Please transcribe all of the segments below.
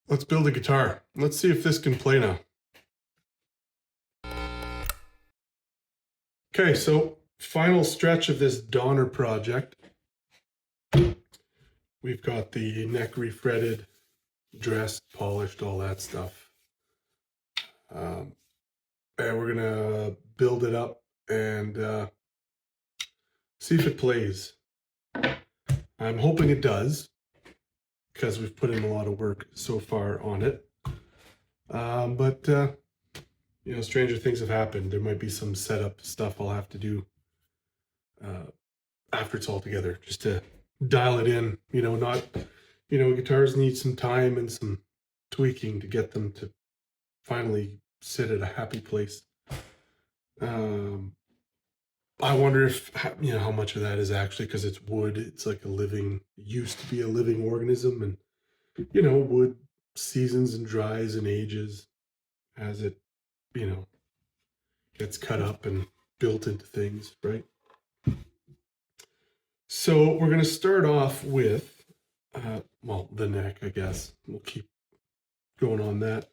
Let's build a guitar. Let's see if this can play now. Okay, so final stretch of this Donner project. We've got the neck refretted, dressed, polished, all that stuff. And we're gonna build it up and see if it plays. I'm hoping it does, because we've put in a lot of work so far on it. But you know, stranger things have happened. There might be some setup stuff I'll have to do after it's all together, just to dial it in. You know, not, you know, guitars need some time and some tweaking to get them to finally sit at a happy place. I wonder if, you know, how much of that is actually because it's wood. It's like a living, used to be a living organism, and you know, wood seasons and dries and ages as it, you know, gets cut up and built into things, right? So we're going to start off with, well, the neck, I guess. We'll keep going on that.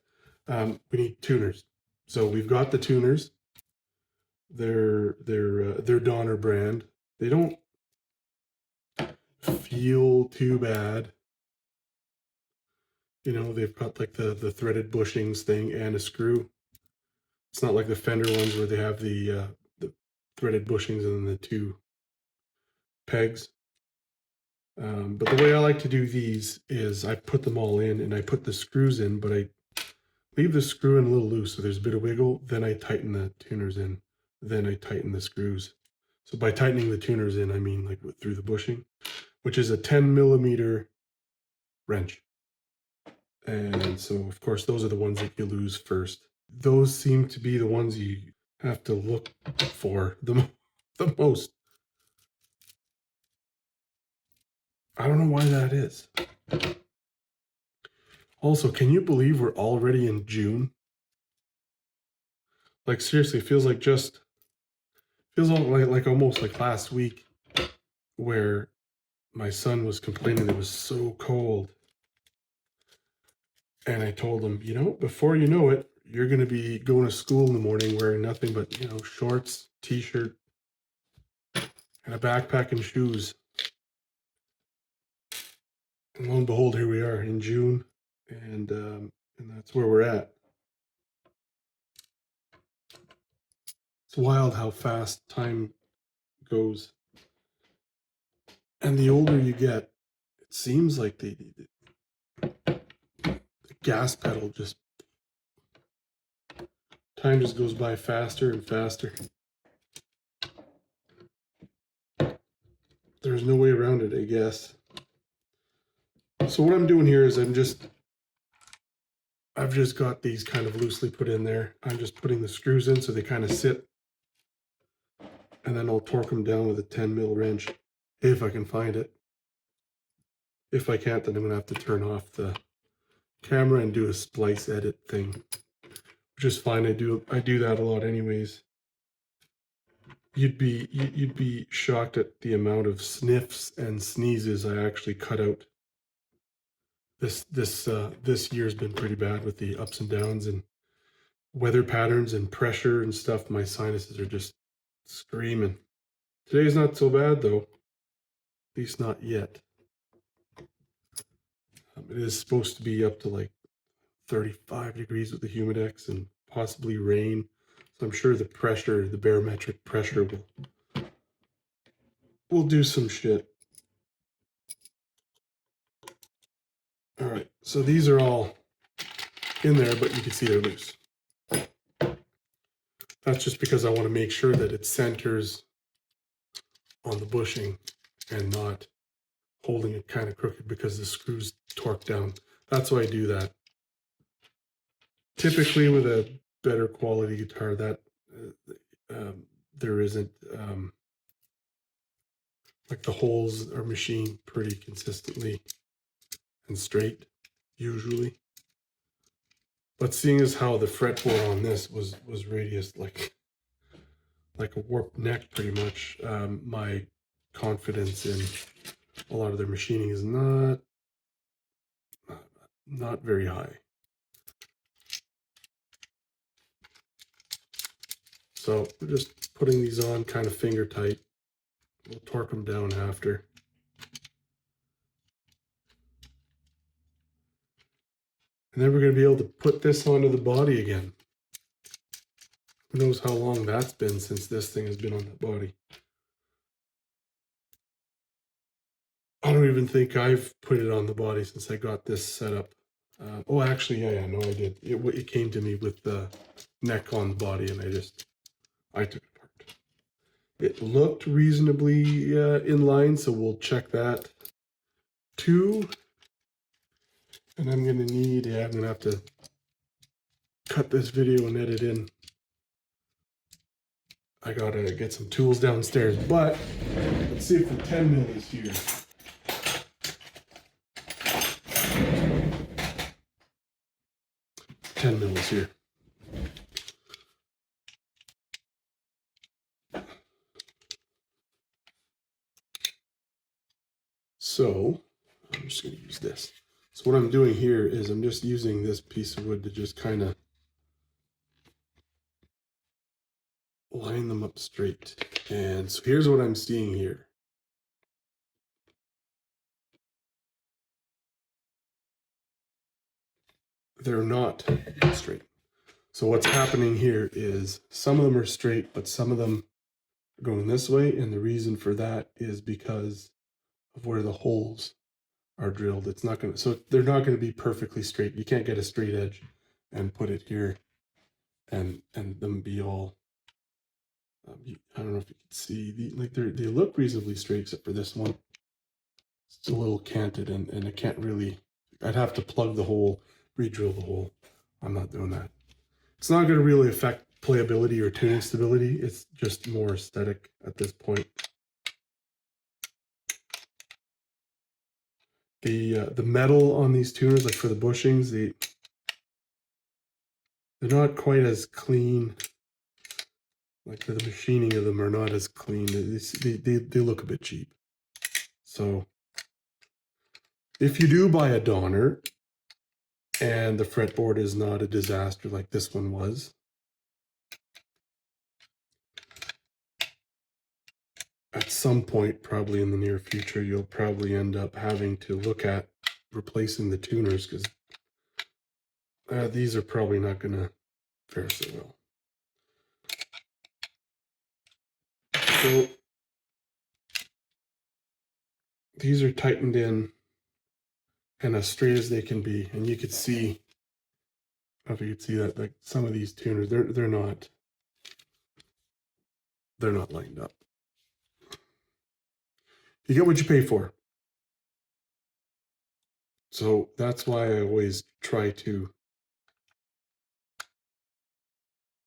We need tuners. So we've got the tuners. They're Donner brand. They don't feel too bad. You know, they've got like the threaded bushings thing and a screw. It's not like the Fender ones where they have the threaded bushings and then the two pegs. But the way I like to do these is I put them all in and I put the screws in, but I leave the screw in a little loose so there's a bit of wiggle. Then I tighten the tuners in. Then I tighten the screws. So by tightening the tuners in, I mean like through the bushing, which is a 10mm wrench. And so, of course, those are the ones that you lose first. Those seem to be the ones you have to look for the most. I don't know why that is. Also, can you believe we're already in June? Like, seriously, it feels like like almost like last week where my son was complaining it was so cold. And I told him, you know, before you know it, you're going to be going to school in the morning wearing nothing but, you know, shorts, t-shirt, and a backpack and shoes. And lo and behold, here we are in June, and that's where we're at. It's wild how fast time goes. And the older you get, it seems like the gas pedal just, time just goes by faster and faster. There's no way around it, I guess. So what I'm doing here is I've just got these kind of loosely put in there. I'm just putting the screws in so they kind of sit. And then I'll torque them down with a 10mm wrench if I can find it. If I can't, then I'm gonna have to turn off the camera and do a splice edit thing, which is fine. I do that a lot anyways. You'd be shocked at the amount of sniffs and sneezes I actually cut out. This year's been pretty bad with the ups and downs and weather patterns and pressure and stuff. My sinuses are just screaming. Today's not so bad though, at least not yet. It is supposed to be up to like 35 degrees with the humidex and possibly rain. So I'm sure the pressure, the barometric pressure will do some shit. All right, so these are all in there, but you can see they're loose. That's just because I want to make sure that it centers on the bushing and not holding it kind of crooked because the screw's torqued down. That's why I do that. Typically with a better quality guitar, that there isn't, like the holes are machined pretty consistently and straight, usually. But seeing as how the fretboard on this was radiused like a warped neck pretty much, my confidence in a lot of their machining is not not very high. So we're just putting these on kind of finger tight. We'll torque them down after. And then we're going to be able to put this onto the body again. Who knows how long that's been since this thing has been on the body. I don't even think I've put it on the body since I got this set up. Oh, actually, yeah, no, I did. It came to me with the neck on the body, and I took it apart. It looked reasonably in line, so we'll check that too. And I'm going to need, I'm going to have to cut this video and edit in. I got to get some tools downstairs, but let's see if the 10 mil is here. 10 mil is here. So I'm just going to use this. So what I'm doing here is I'm just using this piece of wood to just kind of line them up straight. And so here's what I'm seeing here. They're not straight. So what's happening here is some of them are straight, but some of them are going this way. And the reason for that is because of where the holes are drilled. It's not going to, so they're not going to be perfectly straight. You can't get a straight edge and put it here and them be all, I don't know if you can see, they look reasonably straight except for this one. It's a little canted and it can't really, I'd have to plug the hole, re-drill the hole. I'm not doing that. It's not going to really affect playability or tuning stability. It's just more aesthetic at this point. The metal on these tuners, like for the bushings, they're not quite as clean. Like the machining of them are not as clean. They look a bit cheap. So if you do buy a Donner and the fretboard is not a disaster like this one was, at some point, probably in the near future, you'll probably end up having to look at replacing the tuners because these are probably not going to fare so well. So these are tightened in and as straight as they can be, and you could see, I don't know if you could see that, like some of these tuners, they're not lined up. You get what you pay for. So that's why I always try to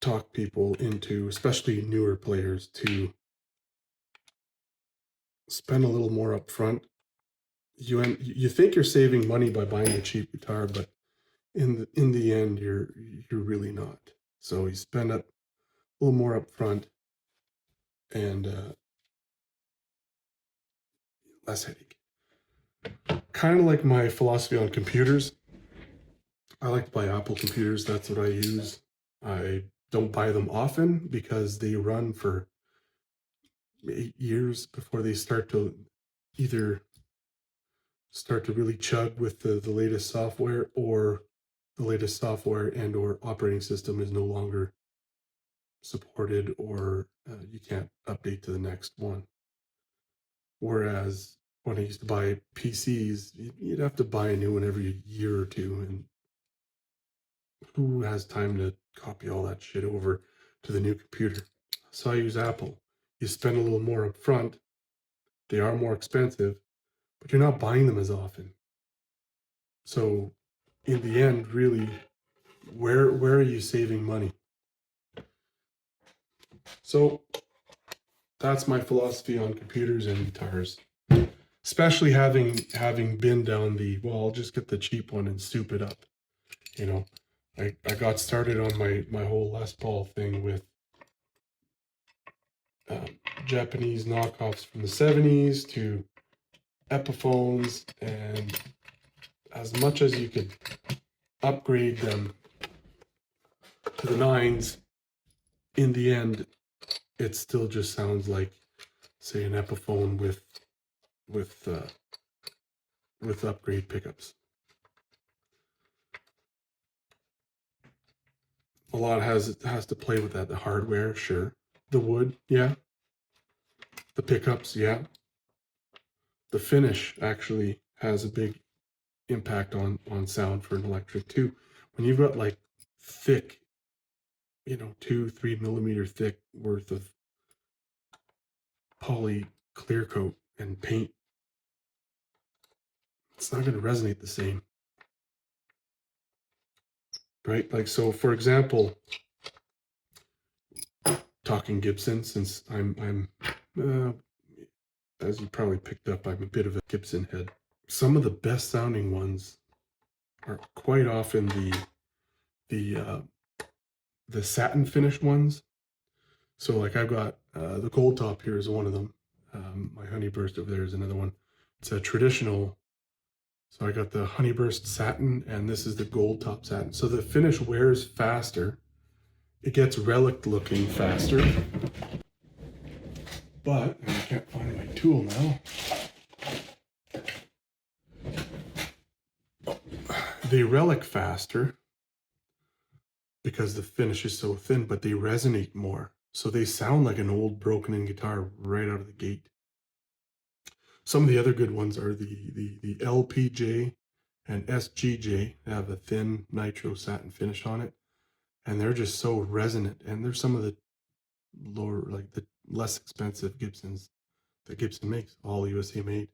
talk people into, especially newer players, to spend a little more up front. You think you're saving money by buying a cheap guitar, but in the end, you're really not. So you spend up a little more up front and less headache. Kind of like my philosophy on computers. I like to buy Apple computers. That's what I use. I don't buy them often because they run for 8 years before they start to either start to really chug with the latest software, or the latest software and or operating system is no longer supported, or you can't update to the next one. Whereas when I used to buy PCs, you'd have to buy a new one every year or two, and who has time to copy all that shit over to the new computer? So I use Apple. You spend a little more up front. They are more expensive, but you're not buying them as often. So in the end, really, where are you saving money? So that's my philosophy on computers and guitars. Especially having been down the, well, I'll just get the cheap one and soup it up. You know, I got started on my whole Les Paul thing with Japanese knockoffs from the 70s to Epiphones and as much as you could upgrade them to the 9s, in the end, it still just sounds like, say, an Epiphone with upgrade pickups. A lot has to play with that. The hardware, sure. The wood, yeah. The pickups, yeah. The finish actually has a big impact on sound for an electric too. When you've got like thick, 2-3 millimeter thick worth of poly clear coat and paint, it's not going to resonate the same, right? Like, so for example, talking Gibson, since I'm as you probably picked up, I'm a bit of a Gibson head. Some of the best sounding ones are quite often the satin finished ones. So like I've got the gold top here is one of them. My Honeyburst over there is another one. It's a traditional. So I got the Honeyburst satin, and this is the gold top satin. So the finish wears faster. It gets relic looking faster. But I can't find my tool now. They relic faster because the finish is so thin, but they resonate more. So they sound like an old broken in guitar right out of the gate. Some of the other good ones are the LPJ and SGJ. They have a thin nitro satin finish on it, and they're just so resonant. And they're some of the lower, like the less expensive Gibsons that Gibson makes, all USA made.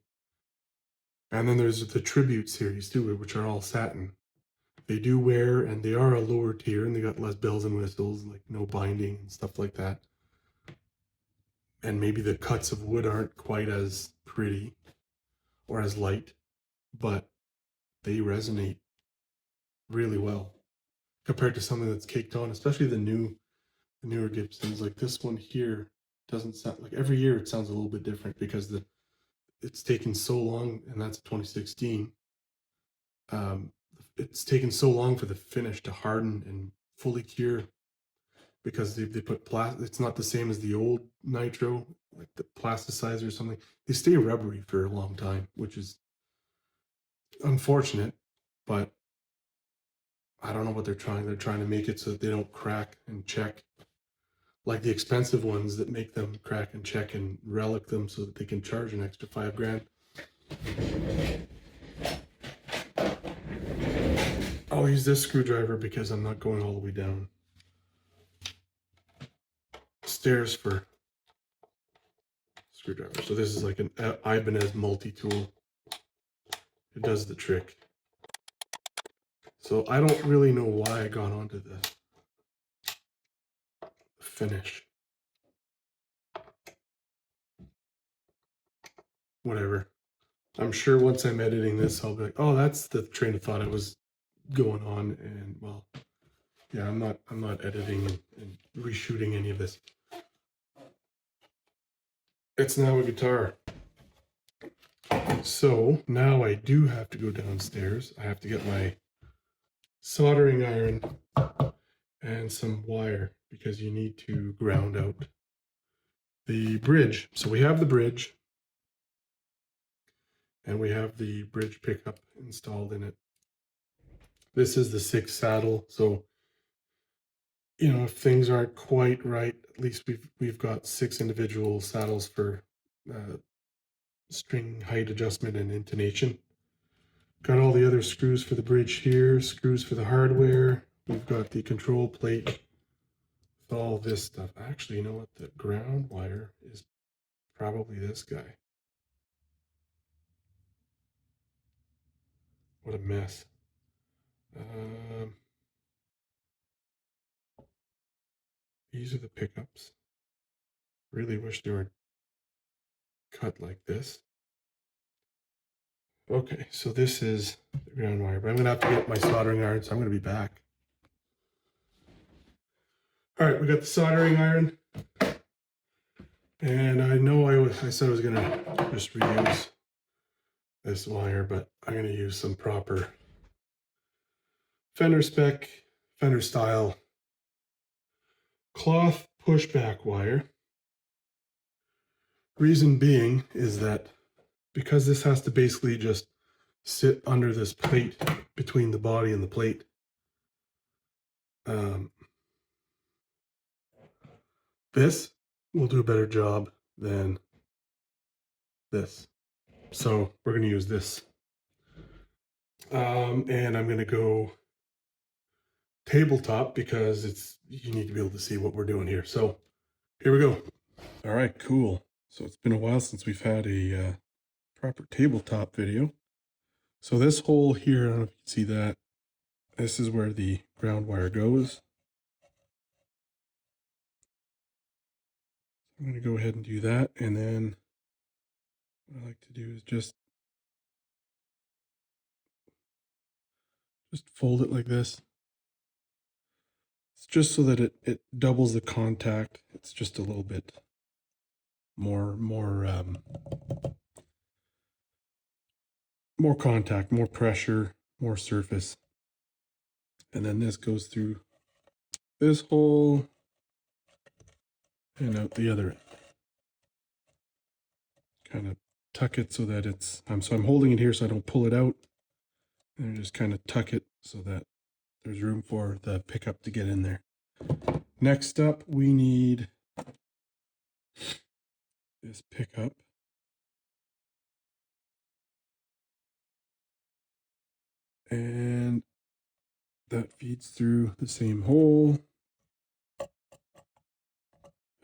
And then there's the Tribute series too, which are all satin. They do wear, and they are a lower tier, and they got less bells and whistles, like no binding and stuff like that. And maybe the cuts of wood aren't quite as pretty or as light, but they resonate really well compared to something that's caked on, especially the newer Gibsons. Like this one here doesn't sound like, every year it sounds a little bit different because it's taken so long, and that's 2016. It's taken so long for the finish to harden and fully cure because they put it's not the same as the old nitro, like the plasticizer or something. They stay rubbery for a long time, which is unfortunate, but I don't know what they're trying. They're trying to make it so that they don't crack and check, like the expensive ones that make them crack and check and relic them so that they can charge an extra $5,000. I'll use this screwdriver because I'm not going all the way down stairs for screwdriver. So this is like an Ibanez multi-tool. It does the trick. So I don't really know why I got onto the finish. Whatever. I'm sure once I'm editing this, I'll be like, oh, that's the train of thought I was going on. And well, yeah, I'm not editing and reshooting any of this. It's now a guitar. So now I do have to go downstairs. I have to get my soldering iron and some wire because you need to ground out the bridge. So we have the bridge and we have the bridge pickup installed in it. This is the 6 saddle. So, if things aren't quite right, at least we've got 6 individual saddles for string height adjustment and intonation. Got all the other screws for the bridge here, screws for the hardware. We've got the control plate with all this stuff. Actually, you know what? The ground wire is probably this guy. What a mess. These are the pickups. Really wish they were cut like this. Okay, so this is the ground wire, but I'm gonna have to get my soldering iron, so I'm gonna be back. All right, we got the soldering iron. And I know I said I was gonna just reuse this wire, but I'm going to use some proper Fender spec, Fender style cloth pushback wire. Reason being is that because this has to basically just sit under this plate between the body and the plate, this will do a better job than this. So we're going to use this. And I'm going to go tabletop because you need to be able to see what we're doing here. So here we go. All right, cool. So it's been a while since we've had a proper tabletop video. So this hole here, I don't know if you can see that. This is where the ground wire goes. I'm going to go ahead and do that. And then what I like to do is just fold it like this. It's just so that it doubles the contact. It's just a little bit more contact, more pressure, more surface. And then this goes through this hole and out the other end. Kind of tuck it so that it's, so I'm holding it here so I don't pull it out. And just kind of tuck it so that there's room for the pickup to get in there. Next up, we need this pickup. And that feeds through the same hole.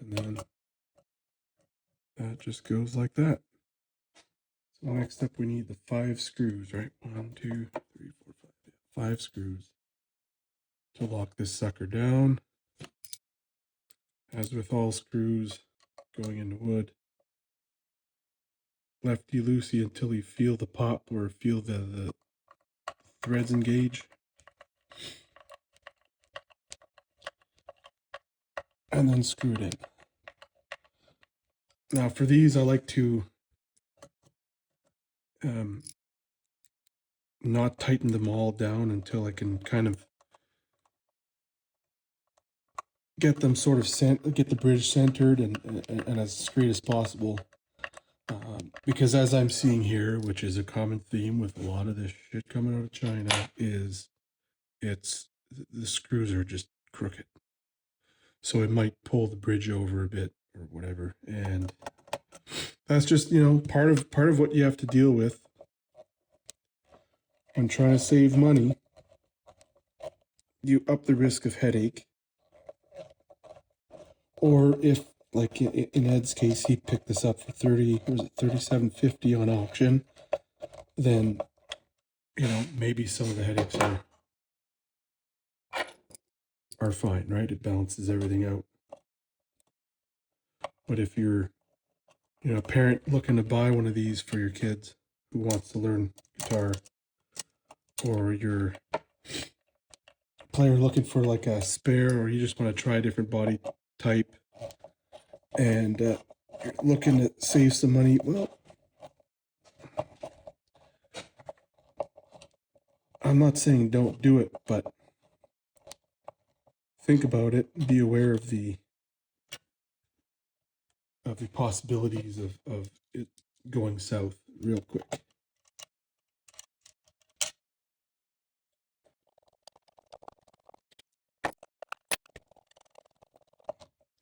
And then that just goes like that. So next up, we need the 5 screws, right? 1, 2, 3, 4, 5. 5 screws to lock this sucker down. As with all screws going into wood, lefty-loosey until you feel the pop or feel the threads engage. And then screw it in. Now for these, I like to not tighten them all down until I can kind of get them sort of get the bridge centered and as straight as possible. Because as I'm seeing here, which is a common theme with a lot of this shit coming out of China, is the screws are just crooked. So it might pull the bridge over a bit or whatever. And that's just, part of what you have to deal with when trying to save money. You up the risk of headache. Or if, like in Ed's case, he picked this up for $37.50 on auction, then maybe some of the headaches are fine, right? It balances everything out. But if you're a parent looking to buy one of these for your kids who wants to learn guitar, or you're a player looking for like a spare, or you just want to try a different body type, and you're looking to save some money, well, I'm not saying don't do it, but think about it. Be aware of the possibilities of it going south real quick.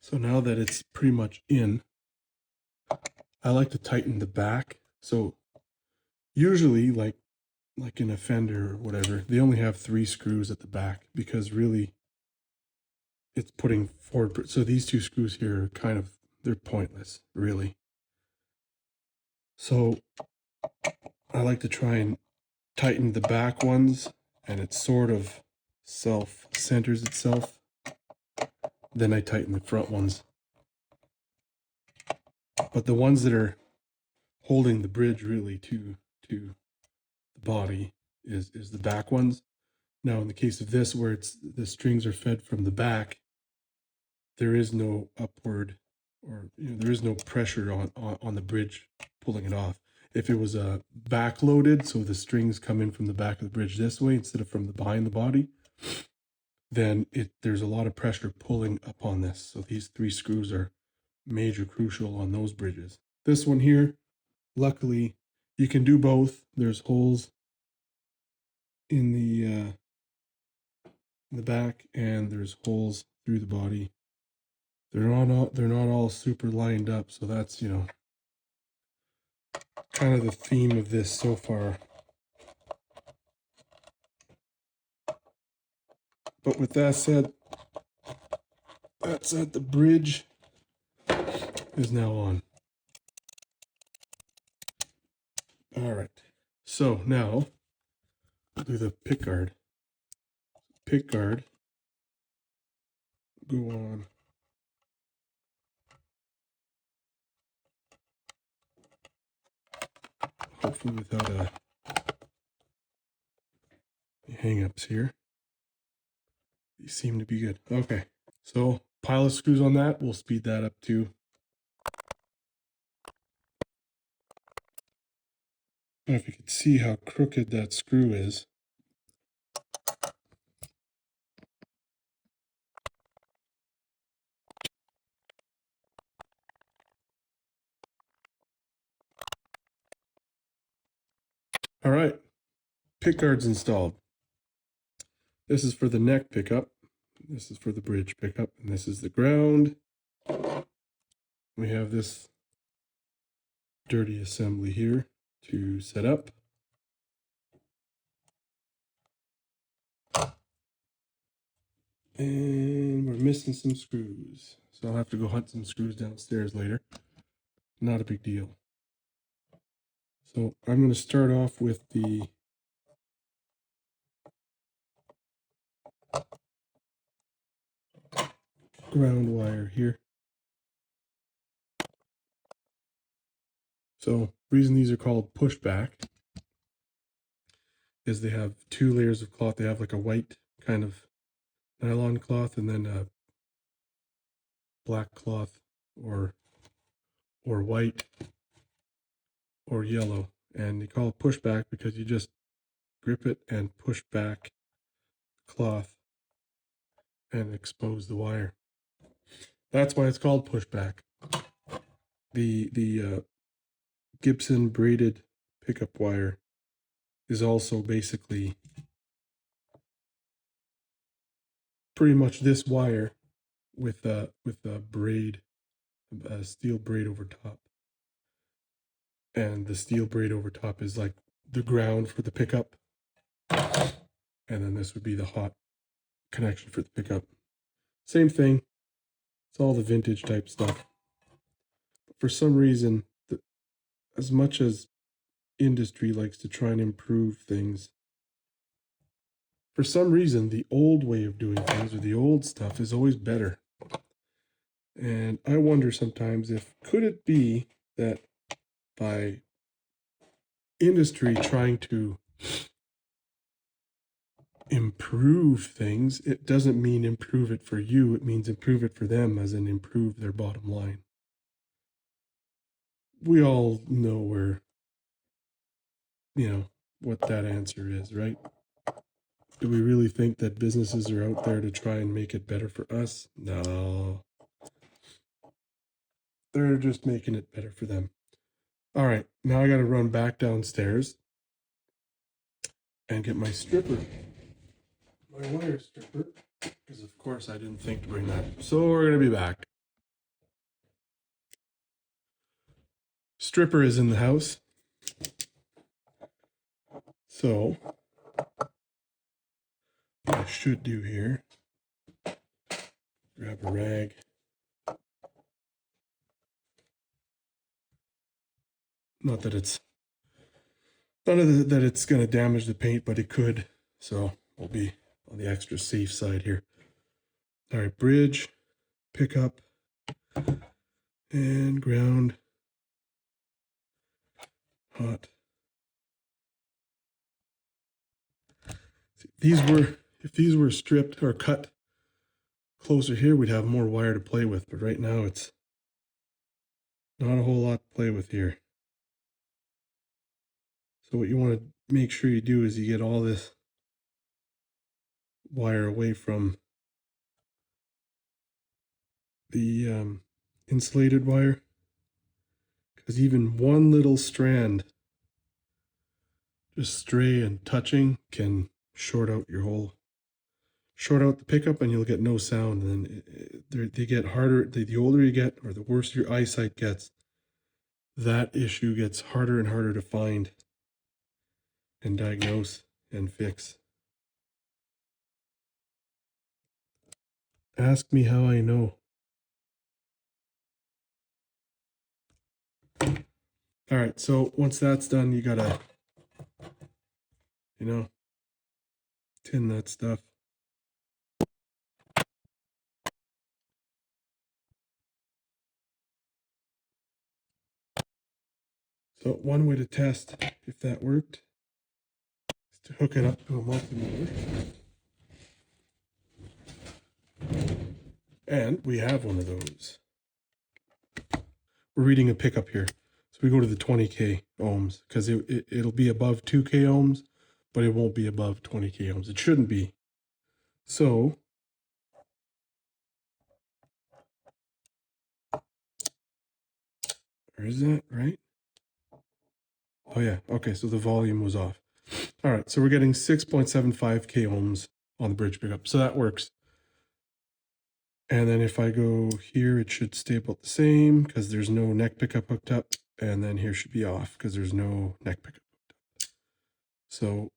So now that it's pretty much in, I like to tighten the back. So usually, like in a Fender or whatever, they only have 3 screws at the back because really it's putting forward. So these 2 screws here are they're pointless, really. So I like to try and tighten the back ones, and it sort of self-centers itself. Then I tighten the front ones. But the ones that are holding the bridge really to the body is the back ones. Now in the case of this, where the strings are fed from the back, there is no upward, or there is no pressure on the bridge pulling it off. If it was back loaded, so the strings come in from the back of the bridge this way instead of from the behind the body, then there's a lot of pressure pulling up on this. So these 3 screws are major crucial on those bridges. This one here, luckily, you can do both. There's holes in the back, and there's holes through the body. They're not all super lined up, so that's, you know, kind of the theme of this so far. But with that said, the bridge is now on. All right. So now we'll do the pickguard. Pickguard go on. Hopefully without hang-ups here. These seem to be good. Okay. So pile of screws on that. We'll speed that up too. I don't know if you can see how crooked that screw is. All right, pickguard's installed. This is for the neck pickup. This is for the bridge pickup, and this is the ground. We have this dirty assembly here to set up. And we're missing some screws. So I'll have to go hunt some screws downstairs later. Not a big deal. So I'm going to start off with the ground wire here. So the reason these are called pushback is they have 2 layers of cloth. They have like a white kind of nylon cloth and then a black cloth or white or yellow. And they call it pushback because you just grip it and push back the cloth and expose the wire. That's why it's called pushback. The Gibson braided pickup wire is also basically pretty much this wire with a braid, a steel braid over top. And the steel braid over top is like the ground for the pickup. And then this would be the hot connection for the pickup. Same thing. It's all the vintage type stuff. But for some reason, as much as industry likes to try and improve things, for some reason, the old way of doing things or the old stuff is always better. And I wonder sometimes could it be that by industry trying to improve things, it doesn't mean improve it for you, it means improve it for them, as in improve their bottom line. We all know what that answer is, right? Do we really think that businesses are out there to try and make it better for us? No. They're just making it better for them. All right, now I got to run back downstairs and get my stripper, my wire stripper, because of course I didn't think to bring that. So we're going to be back. Stripper is in the house. So what I should do here, grab a rag. Not that it's going to damage the paint, but it could. So we'll be on the extra safe side here. All right, bridge, pickup, and ground. Hot. If these were stripped or cut closer here, we'd have more wire to play with, but right now it's not a whole lot to play with here. So what you want to make sure you do is you get all this wire away from the insulated wire, because even one little strand just stray and touching can short out your whole, short out the pickup, and you'll get no sound. And then they get harder. The older you get, or the worse your eyesight gets, that issue gets harder and harder to find and diagnose and fix. Ask me how I know. All right, so once that's done, you gotta, tin that stuff. So one way to test if that worked is to hook it up to a multimeter. And we have one of those. We're reading a pickup here. So we go to the 20K ohms, because it'll be above 2K ohms, but it won't be above 20K ohms. It shouldn't be. So or is that right? Oh yeah, okay, so the volume was off. All right, so we're getting 6.75K ohms on the bridge pickup, so that works. And then if I go here, it should stay about the same because there's no neck pickup hooked up. And then here should be off because there's no neck pickup hooked up. So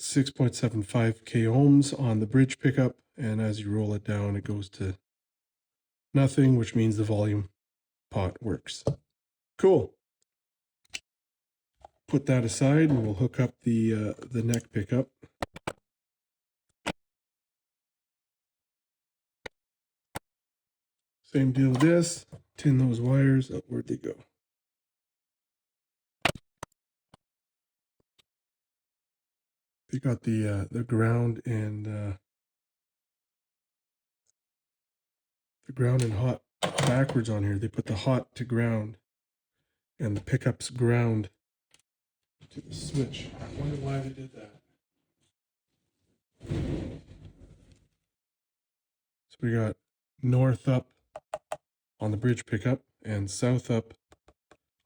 6.75K ohms on the bridge pickup. And as you roll it down, it goes to nothing, which means the volume pot works. Cool. Put that aside and we'll hook up the neck pickup. Same deal with this. Tin those wires. Oh, where'd they go? They got the ground and hot backwards on here. They put the hot to ground and the pickup's ground to the switch. I wonder why they did that. So we got north up on the bridge pickup and south up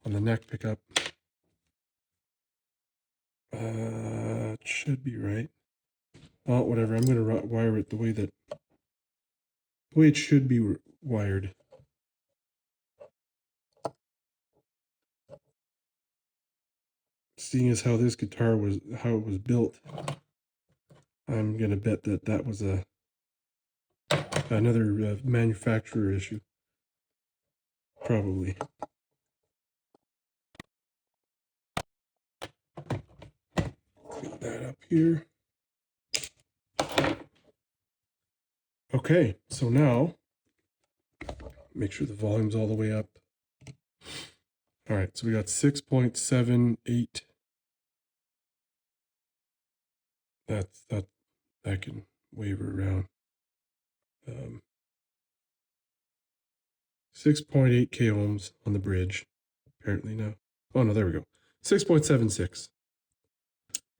on the neck pickup. It should be right. Oh, whatever. I'm going to wire it the way it should be wired. Seeing as how this guitar was, how it was built, I'm going to bet that was another manufacturer issue. Probably. Clean that up here. Okay, so now make sure the volume's all the way up. All right, so we got 6.78. That can waver around. 6.8K ohms on the bridge, apparently now. Oh no, there we go. 6.76.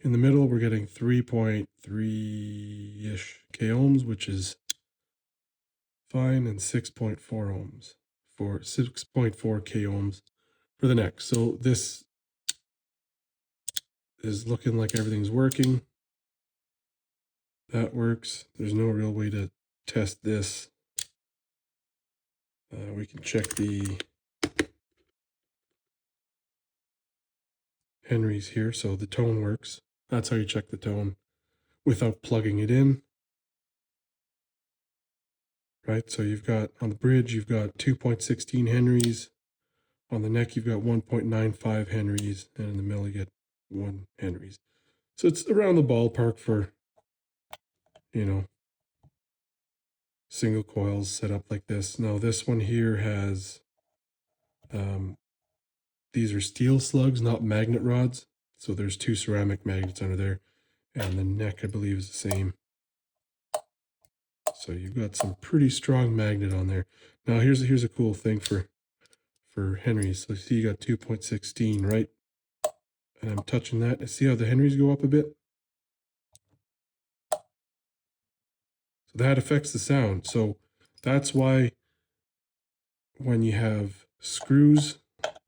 In the middle, we're getting 3.3-ish K ohms, which is fine, and 6.4 ohms for 6.4 K ohms for the neck. So this is looking like everything's working. That works. There's no real way to test this. We can check the Henries here. So the tone works. That's how you check the tone without plugging it in. Right, so you've got on the bridge, you've got 2.16 Henries. On the neck, you've got 1.95 Henries, and in the middle, you get 1 Henries. So it's around the ballpark for, single coils set up like this. Now this one here has, these are steel slugs, not magnet rods. So there's 2 ceramic magnets under there, and the neck, I believe, is the same. So you've got some pretty strong magnet on there. Now here's a cool thing for Henry's. So see, you got 2.16 right and I'm touching that. And see how the Henries go up a bit? So that affects the sound. So that's why when you have screws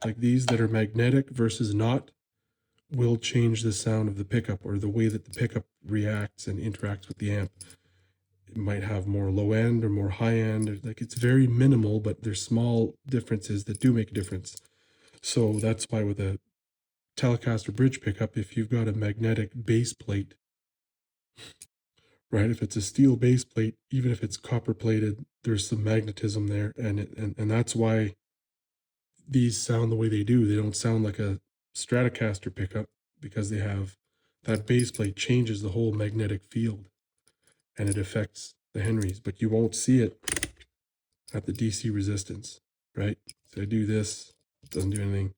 like these that are magnetic versus not, will change the sound of the pickup or the way that the pickup reacts and interacts with the amp. It might have more low end or more high end. Or like it's very minimal, but there's small differences that do make a difference. So that's why with a Telecaster bridge pickup, if you've got a magnetic base plate, right? If it's a steel base plate, even if it's copper plated, there's some magnetism there, and that's why these sound the way they do. They don't sound like a Stratocaster pickup because they have that base plate changes the whole magnetic field, and it affects the Henrys, but you won't see it at the DC resistance, right? So I do this, it doesn't do anything.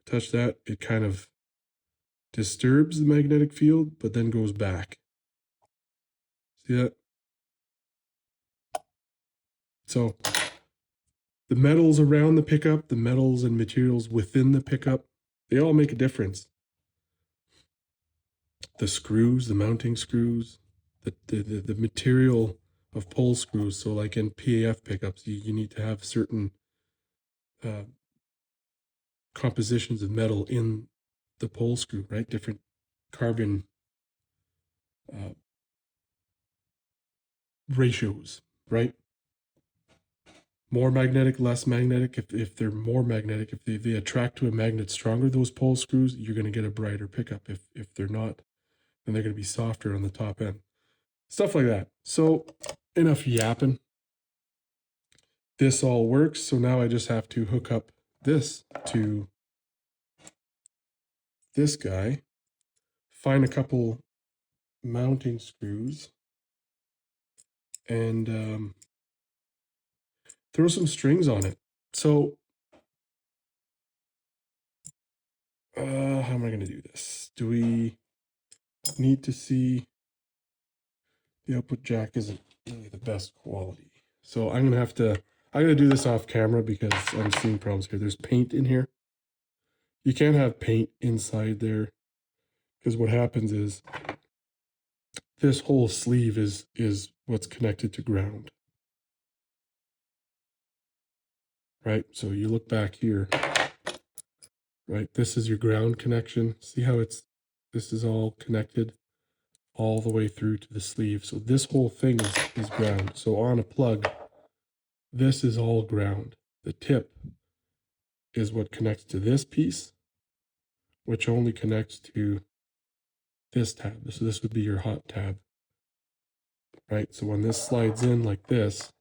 Touch that, it kind of disturbs the magnetic field, but then goes back. See that? So the metals around the pickup, the metals and materials within the pickup, they all make a difference. The screws, the mounting screws, the material of pole screws. So like in PAF pickups, you need to have certain compositions of metal in the pole screw, right? Different carbon ratios, right? More magnetic, less magnetic. If they're more magnetic, if they attract to a magnet stronger, those pole screws, you're going to get a brighter pickup. If they're not, then they're going to be softer on the top end. Stuff like that. So enough yapping. This all works. So now I just have to hook up this to this guy, find a couple mounting screws, and throw some strings on it. So how am I going to do this? Do we need to see? The output jack isn't really the best quality. So I'm going to do this off camera because I'm seeing problems here. There's paint in here. You can't have paint inside there because what happens is this whole sleeve is what's connected to ground. Right? So you look back here, right? This is your ground connection. See how this is all connected all the way through to the sleeve. So this whole thing is ground. So on a plug, this is all ground. The tip is what connects to this piece, which only connects to this tab. So this would be your hot tab, right? So when this slides in like this,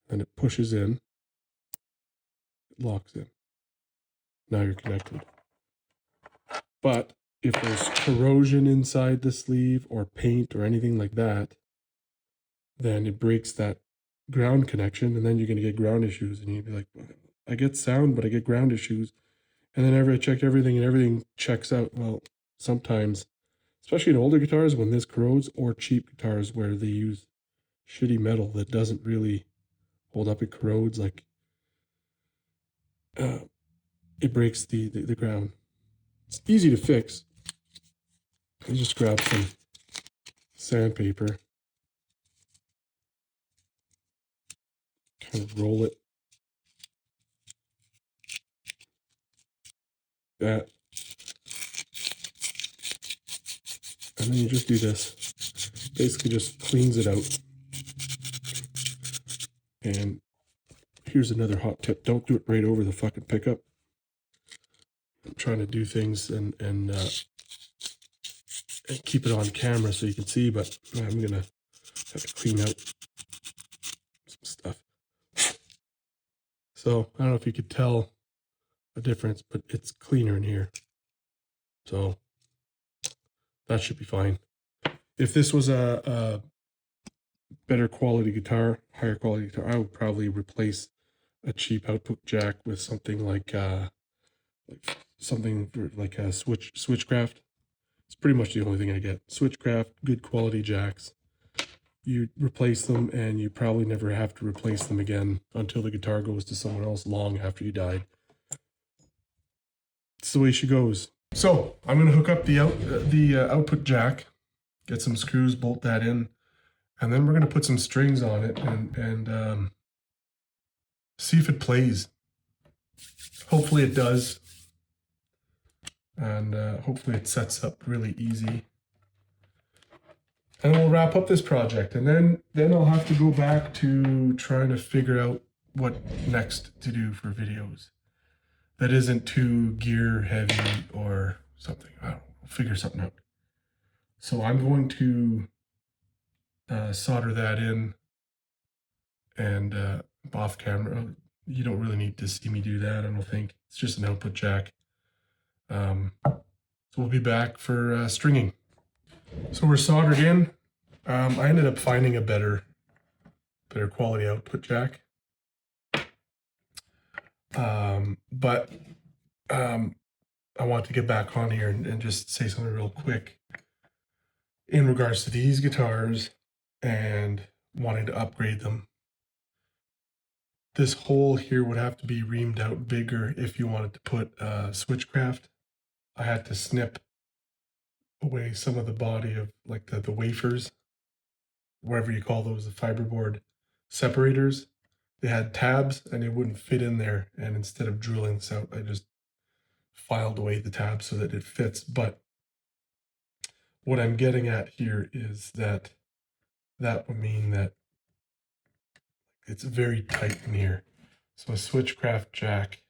and it pushes in, it locks in. Now you're connected. But if there's corrosion inside the sleeve or paint or anything like that, then it breaks that ground connection, and then you're going to get ground issues. And you'd be like, I get sound, but I get ground issues. And then I checked everything, and everything checks out. Well, sometimes, especially in older guitars, when this corrodes, or cheap guitars where they use shitty metal that doesn't really hold up, it corrodes, like it breaks the ground. It's easy to fix. You just grab some sandpaper, kind of roll it. That. And then you just do this. Basically just cleans it out. And here's another hot tip. Don't do it right over the fucking pickup. I'm trying to do things and keep it on camera so you can see, but I'm going to have to clean out some stuff. So I don't know if you could tell a difference, but it's cleaner in here. So that should be fine. If this was a better quality guitar, higher quality guitar, I would probably replace a cheap output jack with something like something like a Switchcraft. It's pretty much the only thing I get. Switchcraft, good quality jacks. You replace them, and you probably never have to replace them again until the guitar goes to someone else long after you died. It's the way she goes. So I'm gonna hook up the output jack, get some screws, bolt that in, and then we're gonna put some strings on it and see if it plays. Hopefully it does, and hopefully it sets up really easy. And we'll wrap up this project, and then I'll have to go back to trying to figure out what next to do for videos that isn't too gear heavy or something. I don't know, I'll figure something out. So I'm going to solder that in, and off camera. You don't really need to see me do that, I don't think. It's just an output jack. So we'll be back for stringing. So we're soldered in. I ended up finding a better quality output jack. But I want to get back on here and just say something real quick in regards to these guitars and wanting to upgrade them. This hole here would have to be reamed out bigger if you wanted to put switchcraft. I had to snip away some of the body of like the wafers, whatever you call those, the fiberboard separators. They had tabs and it wouldn't fit in there. And instead of drilling this out, I just filed away the tabs so that it fits. But what I'm getting at here is that would mean that it's very tight in here. So a switchcraft jack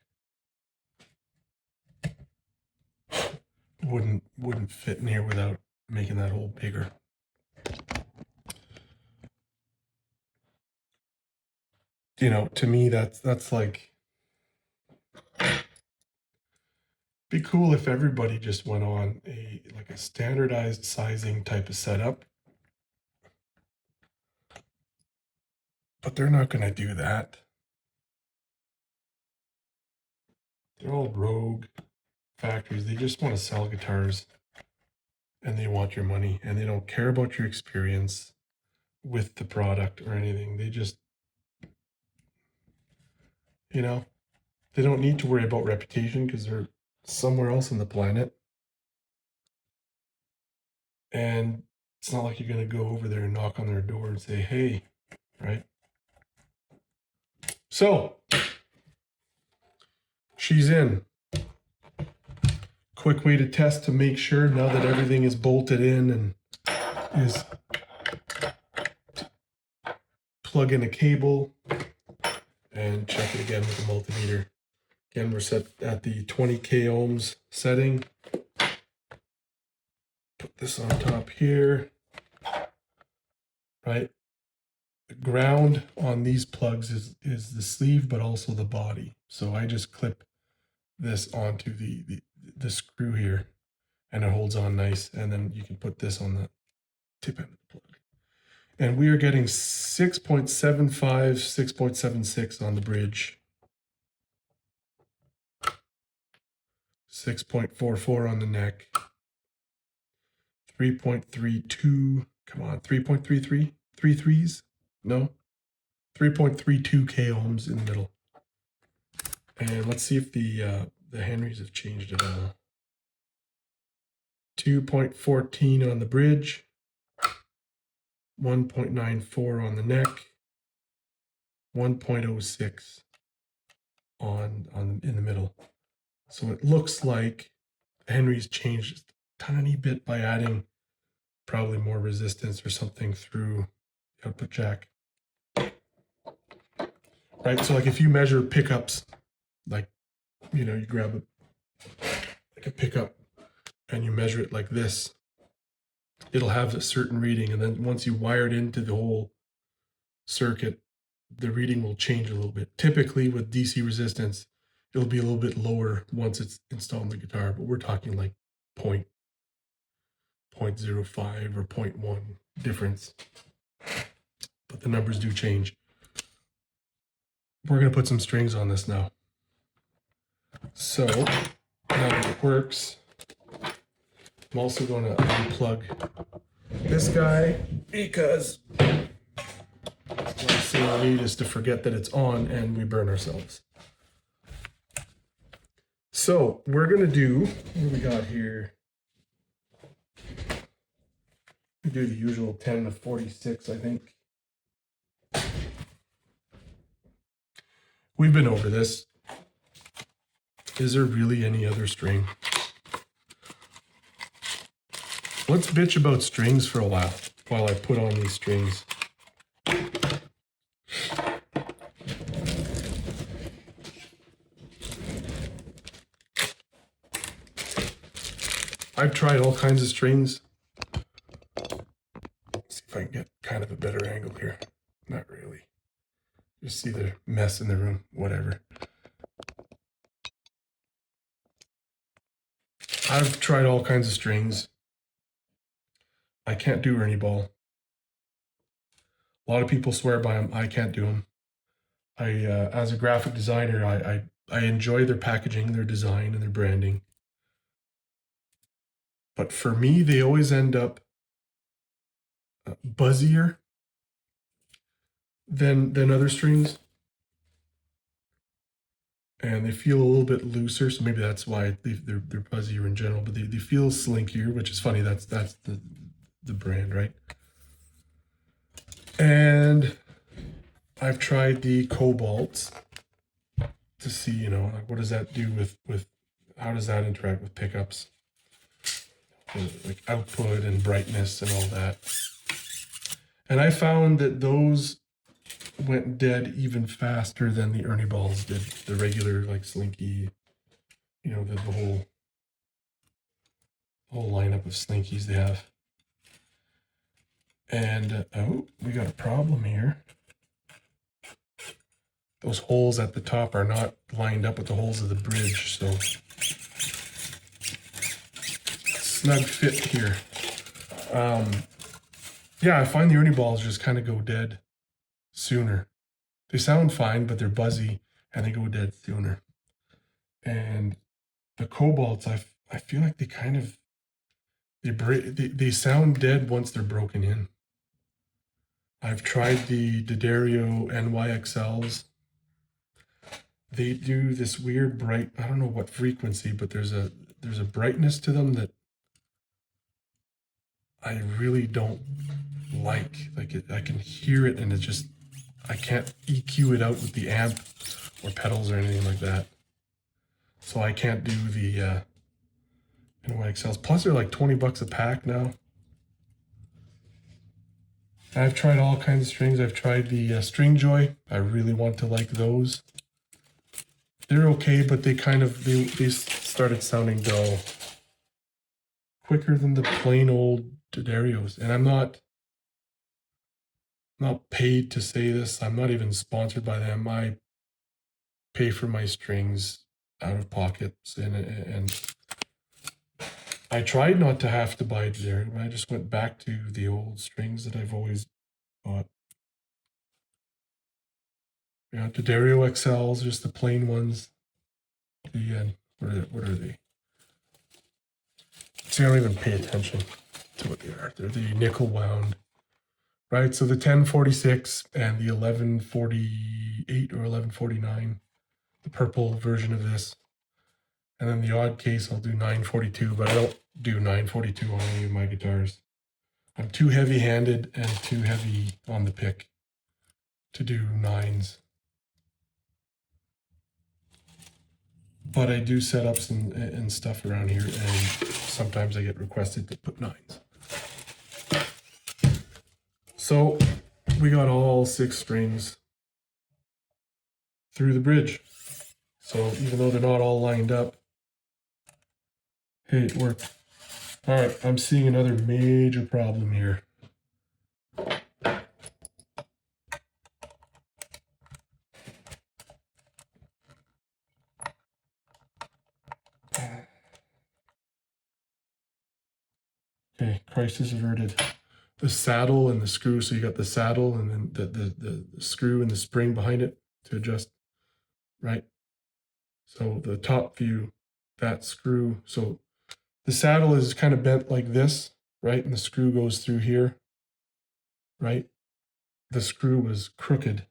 wouldn't fit in here without making that hole bigger. You know, to me that's like, be cool if everybody just went on a standardized sizing type of setup. But they're not going to do that. They're all rogue factories. They just want to sell guitars and they want your money and they don't care about your experience with the product or anything. They just, you know, they don't need to worry about reputation because they're somewhere else on the planet. And it's not like you're going to go over there and knock on their door and say, hey, right? So, she's in. Quick way to test to make sure now that everything is bolted in and is plug in a cable and check it again with the multimeter. Again, we're set at the 20k ohms setting. Put this on top here, right? The ground on these plugs is the sleeve, but also the body. So I just clip this onto the screw here and it holds on nice. And then you can put this on the tip end of the plug. And we are getting 6.75, 6.76 on the bridge. 6.44 on the neck. 3.32, come on, 3.33? 3 threes? No? 3.32k ohms in the middle. And let's see if the Henries have changed at all. 2.14 on the bridge. 1.94 on the neck. 1.06 on in the middle. So it looks like Henry's changed a tiny bit by adding probably more resistance or something through the output jack. Right, so like if you measure pickups, like, you know, you grab a pickup and you measure it like this, it'll have a certain reading, and then once you wire it into the whole circuit, the reading will change a little bit. Typically with DC resistance, it'll be a little bit lower once it's installed in the guitar, but we're talking like 0.05 or 0.1 difference. But the numbers do change. We're going to put some strings on this now. So now that it works, I'm also going to unplug this guy because last thing I need is to forget that it's on and we burn ourselves. So we're gonna do, what do we got here? We do the usual 10 to 46, I think. We've been over this. Is there really any other string? Let's bitch about strings for a while I put on these strings. I've tried all kinds of strings. Let's see if I can get kind of a better angle here. Not really. Just see the mess in the room, whatever. I've tried all kinds of strings. I can't do Ernie ball. A lot of people swear by them. I can't do them. As a graphic designer, I enjoy their packaging, their design, and their branding. But for me, they always end up buzzier than other strings. And they feel a little bit looser, so maybe that's why they're buzzier in general, but they feel slinkier, which is funny. That's the brand, right? And I've tried the cobalts to see, you know, like what does that do with how does that interact with pickups? Like output and brightness and all that. And I found that those went dead even faster than the Ernie balls did. The regular, like Slinky, you know, the whole lineup of Slinkies they have. And oh, we got a problem here. Those holes at the top are not lined up with the holes of the bridge, so snug fit here. Yeah, I find the Ernie balls just kind of go dead sooner. They sound fine, but they're buzzy and they go dead sooner. And the cobalts, I feel like they kind of they sound dead once they're broken in. I've tried the D'Addario NYXLs. They do this weird bright, I don't know what frequency, but there's a brightness to them that I really don't like. Like I can hear it and it just, I can't EQ it out with the amp or pedals or anything like that. So I can't do the NYXLs. Plus they're like 20 bucks a pack now. I've tried all kinds of strings. I've tried the String Joy. I really want to like those. They're okay, but they kind of, they started sounding dull. Quicker than the plain old D'Addarios. And I'm not paid to say this. I'm not even sponsored by them. I pay for my strings out of pocket. And I tried not to have to buy D'Addario, but I just went back to the old strings that I've always bought. Yeah, D'Addario XLs, just the plain ones. The what are they? See, I don't even pay attention to what they are. They're the nickel wound, right? So the 1046 and the 1148 or 1149, the purple version of this. And then the odd case, I'll do 942, but I don't do 942 on any of my guitars. I'm too heavy-handed and too heavy on the pick to do nines. But I do setups and stuff around here, and sometimes I get requested to put nines. So we got all 6 strings through the bridge. So even though they're not all lined up, hey, it worked. All right, I'm seeing another major problem here. Okay, crisis averted. The saddle and the screw, so you got the saddle and then the screw and the spring behind it to adjust, right? So the top view, that screw, so the saddle is kind of bent like this, right? And the screw goes through here, right? The screw was crooked,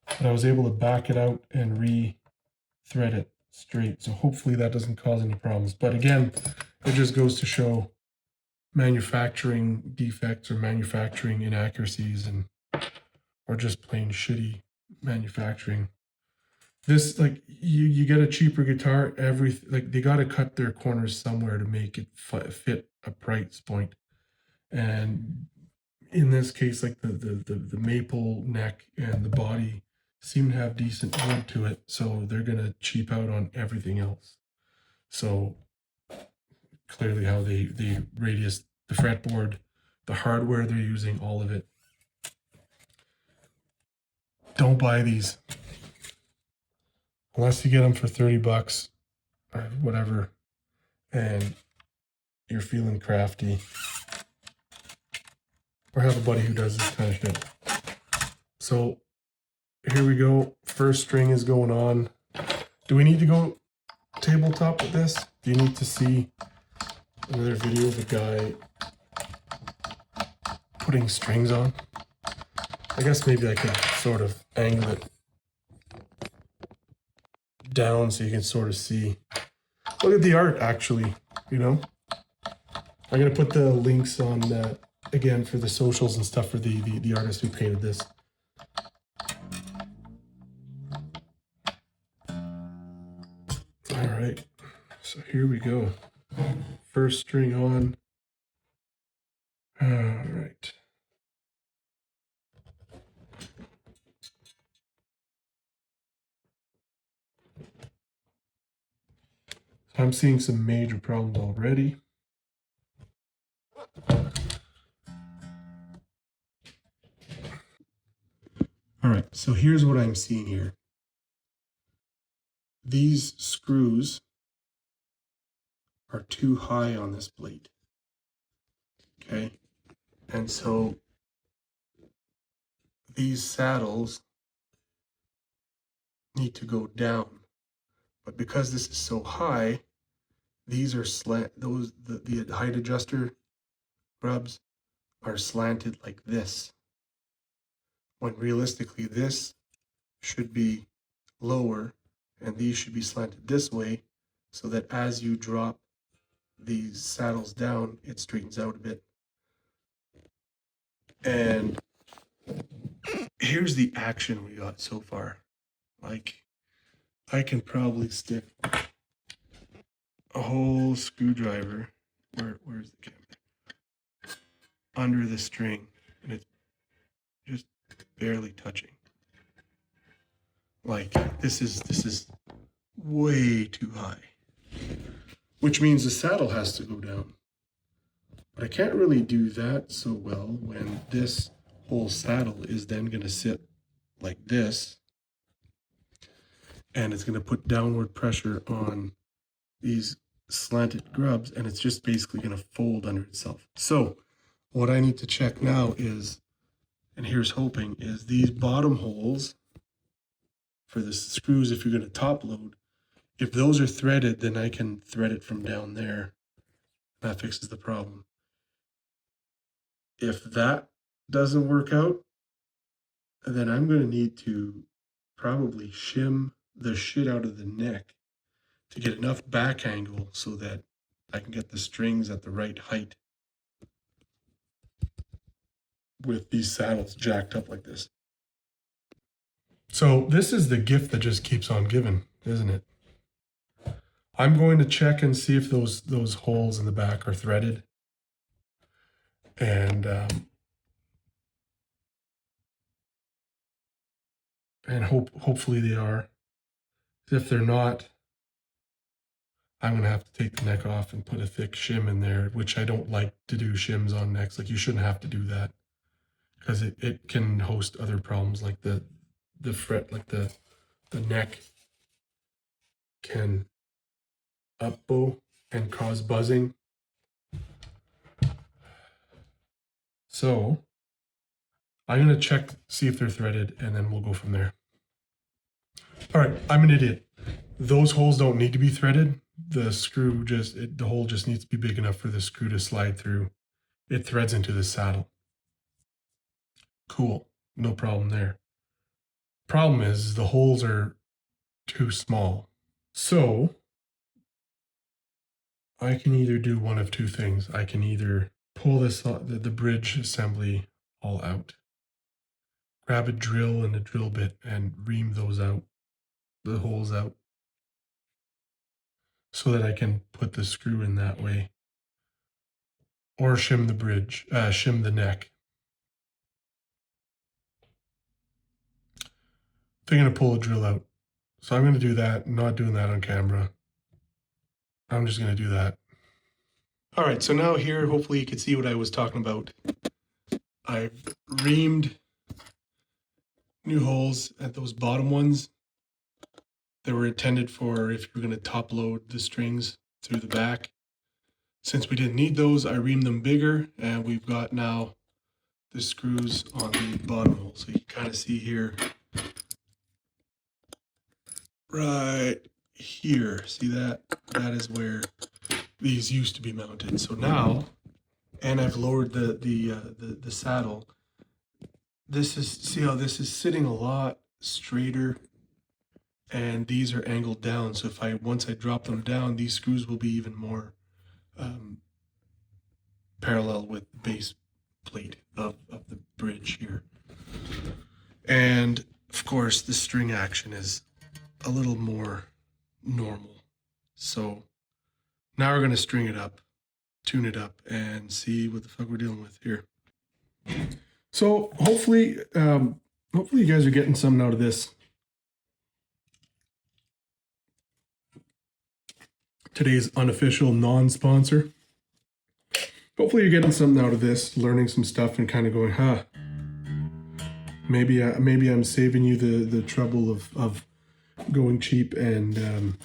but I was able to back it out and re-thread it. straight. So hopefully that doesn't cause any problems. But again, it just goes to show manufacturing defects or manufacturing inaccuracies, and or just plain shitty manufacturing. This, like, you get a cheaper guitar, like they got to cut their corners somewhere to make it fit a price point. And in this case, like the maple neck and the body seem to have decent wood to it, so they're gonna cheap out on everything else. So clearly how the radius, the fretboard, the hardware they're using, all of it. Don't buy these unless you get them for 30 bucks or whatever and you're feeling crafty, or have a buddy who does this kind of shit. So here we go. First string is going on. Do we need to go tabletop with this? Do you need to see another video of a guy putting strings on? I guess maybe I could sort of angle it down so you can sort of see. Look at the art, actually, you know? I'm going to put the links on, again, for the socials and stuff for the artist who painted this. All right, so here we go. First string on. All right. I'm seeing some major problems already. All right, so here's what I'm seeing here. These screws are too high on this blade. Okay, and so these saddles need to go down. But because this is so high, these are slant, the height adjuster grubs are slanted like this. When realistically this should be lower and these should be slanted this way, so that as you drop these saddles down, it straightens out a bit. And here's the action we got so far. Like, I can probably stick a whole screwdriver, where's the camera, under the string, and it's just barely touching. Like, this is way too high, which means the saddle has to go down. But I can't really do that so well when this whole saddle is then going to sit like this, and it's going to put downward pressure on these slanted grubs, and it's just basically going to fold under itself. So what I need to check now is, and here's hoping, is these bottom holes for the screws, if you're going to top load, if those are threaded, then I can thread it from down there. That fixes the problem. If that doesn't work out, then I'm going to need to probably shim the shit out of the neck to get enough back angle so that I can get the strings at the right height with these saddles jacked up like this. So this is the gift that just keeps on giving, isn't it? I'm going to check and see if those holes in the back are threaded. And hopefully they are. If they're not, I'm going to have to take the neck off and put a thick shim in there, which I don't like to do shims on necks. Like, you shouldn't have to do that because it can host other problems, like the fret, like the neck can upbow and cause buzzing. So I'm going to check, see if they're threaded, and then we'll go from there. All right, I'm an idiot. Those holes don't need to be threaded. The screw the hole just needs to be big enough for the screw to slide through. It threads into the saddle. Cool, no problem there. Problem is the holes are too small. So I can either do one of two things. I can either pull this the bridge assembly all out, grab a drill and a drill bit and ream those out, the holes out, so that I can put the screw in that way, or shim the bridge, shim the neck. They're going to pull a drill out. So I'm going to do that. I'm not doing that on camera. I'm just going to do that. All right, so now here, hopefully you can see what I was talking about. I've reamed new holes at those bottom ones that were intended for if you're going to top load the strings through the back. Since we didn't need those, I reamed them bigger, and we've got now the screws on the bottom hole. So you can kind of see here, right here, see that? That is where these used to be mounted. So now, and I've lowered the saddle. This is, see how this is sitting a lot straighter, and these are angled down. So if once I drop them down, these screws will be even more parallel with the base plate of the bridge here. And of course, the string action is a little more normal. So now we're going to string it up, tune it up, and see what the fuck we're dealing with here. So hopefully you guys are getting something out of this. Today's unofficial non-sponsor. Hopefully you're getting something out of this, learning some stuff and kind of going, huh, maybe I'm saving you the trouble of going cheap and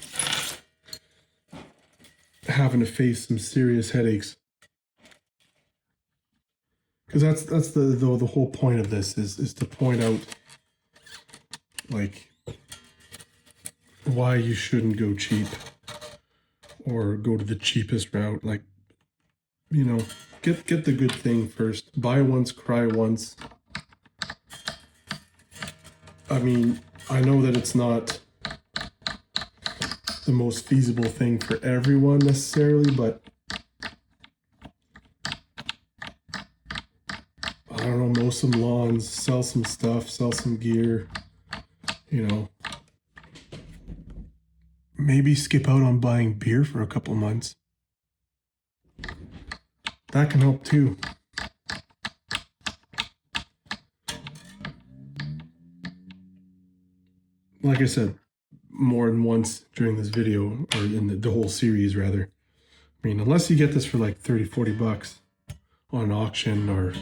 having to face some serious headaches. Because that's the whole point of this is to point out, like, why you shouldn't go cheap or go to the cheapest route. Like, you know, get the good thing first. Buy once, cry once. I mean, I know that it's not the most feasible thing for everyone necessarily, but I don't know, mow some lawns, sell some stuff, sell some gear, you know. Maybe skip out on buying beer for a couple months. That can help too. Like I said, more than once during this video, or in the whole series rather. I mean, unless you get this for like 30, 40 bucks on an auction or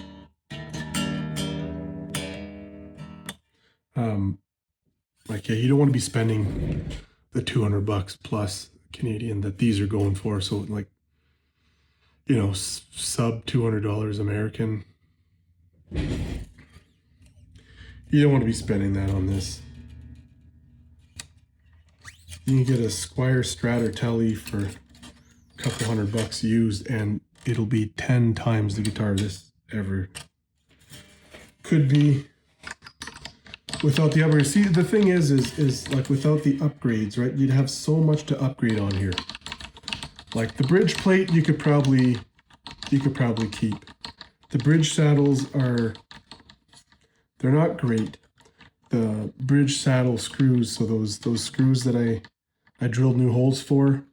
like, yeah, you don't want to be spending the 200 bucks plus Canadian that these are going for. So like, you know, sub $200 American. You don't want to be spending that on this. You can get a Squire Strat Telly for a couple $100 used, and it'll be 10 times the guitar this ever could be without the upgrades. See, the thing is like without the upgrades, right? You'd have so much to upgrade on here. Like the bridge plate, you could probably keep. The bridge saddles they're not great. The bridge saddle screws, so those screws that I drilled new holes for,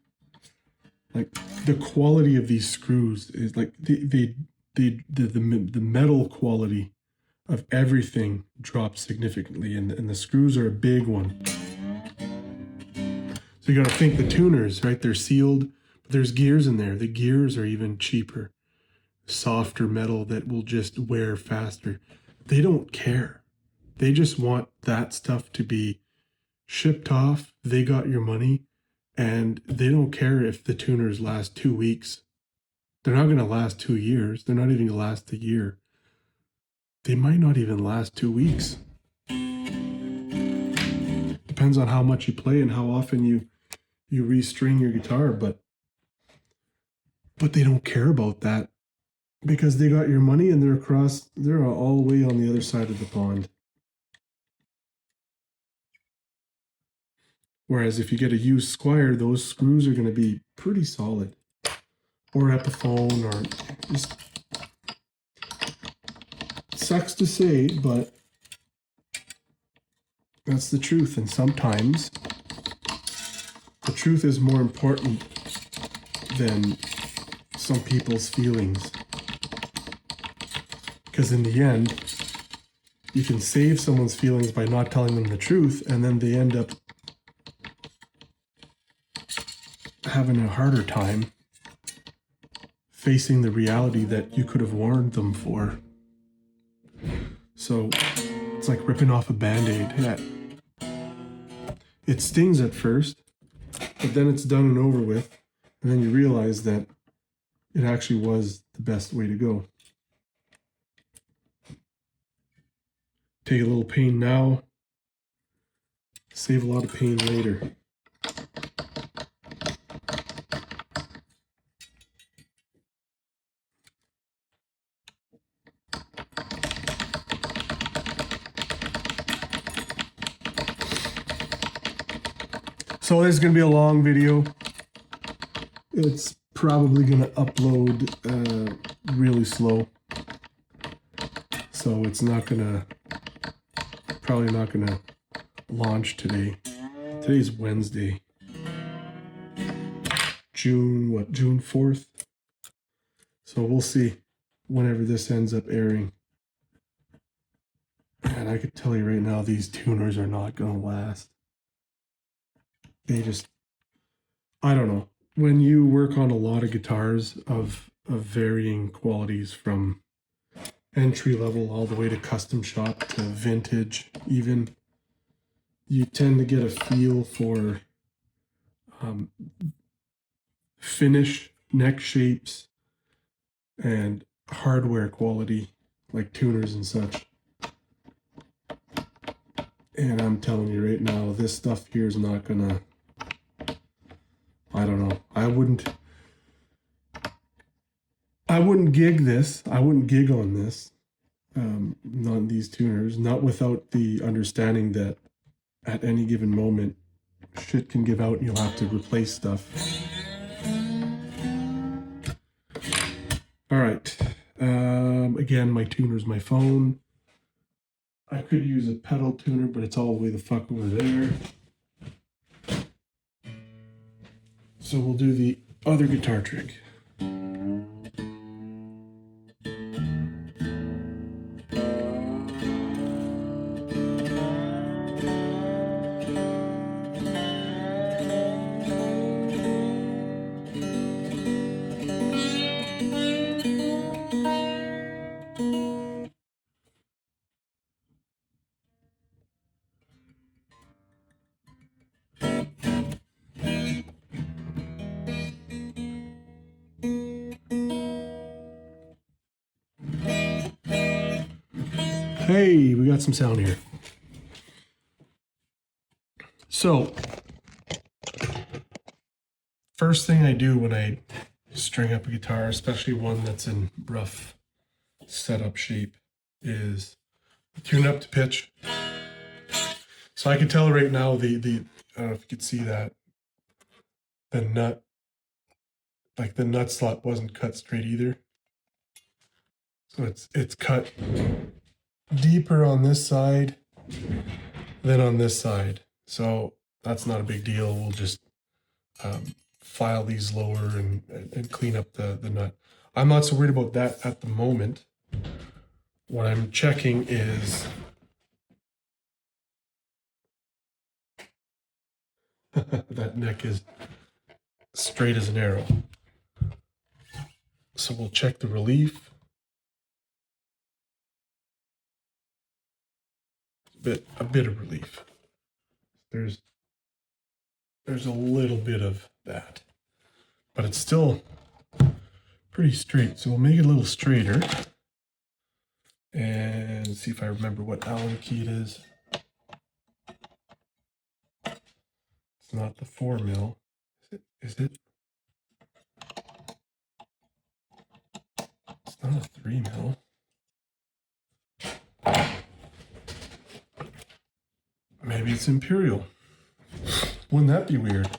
like the quality of these screws is like the metal quality of everything drops significantly, and the screws are a big one. So you got to think the tuners, right? They're sealed, but there's gears in there. The gears are even cheaper, softer metal that will just wear faster. They don't care. They just want that stuff to be shipped off. They got your money, and they don't care if the tuners last 2 weeks. They're not going to last 2 years. They're not even going to last a year. They might not even last 2 weeks. Depends on how much you play and how often you restring your guitar, but they don't care about that because they got your money and they're all the way on the other side of the pond. Whereas if you get a used Squire, those screws are going to be pretty solid. Or Epiphone, or just sucks to say, but that's the truth. And sometimes the truth is more important than some people's feelings. Because in the end, you can save someone's feelings by not telling them the truth, and then they end up having a harder time facing the reality that you could have warned them for. So it's like ripping off a Band-Aid. Yeah. It stings at first, but then it's done and over with, and then you realize that it actually was the best way to go. Take a little pain now, save a lot of pain later. So this is going to be a long video. It's probably going to upload really slow. So it's not going to, probably not going to launch today. Today's Wednesday. June 4th? So we'll see whenever this ends up airing. And I could tell you right now, these tuners are not going to last. They just, I don't know. When you work on a lot of guitars of varying qualities, from entry level all the way to custom shop to vintage even, you tend to get a feel for finish, neck shapes, and hardware quality, like tuners and such. And I'm telling you right now, this stuff here is not gonna, I don't know. I wouldn't gig this. I wouldn't gig on this. Not these tuners. Not without the understanding that at any given moment, shit can give out and you'll have to replace stuff. All right. Again, my tuner's my phone. I could use a pedal tuner, but it's all the way the fuck over there. So we'll do the other guitar trick. Hey, we got some sound here. So, first thing I do when I string up a guitar, especially one that's in rough setup shape, is tune up to pitch. So I can tell right now I don't know if you could see that, the nut, like the nut slot wasn't cut straight either. So it's cut deeper on this side than on this side. So that's not a big deal. We'll just file these lower and clean up the nut. I'm not so worried about that at the moment. What I'm checking is that neck is straight as an arrow. So we'll check the relief. A bit of relief. There's a little bit of that, but it's still pretty straight. So we'll make it a little straighter and see if I remember what Allen key it is. It's not the 4 mil. Is it? It's not a 3 mil. Maybe it's Imperial. Wouldn't that be weird?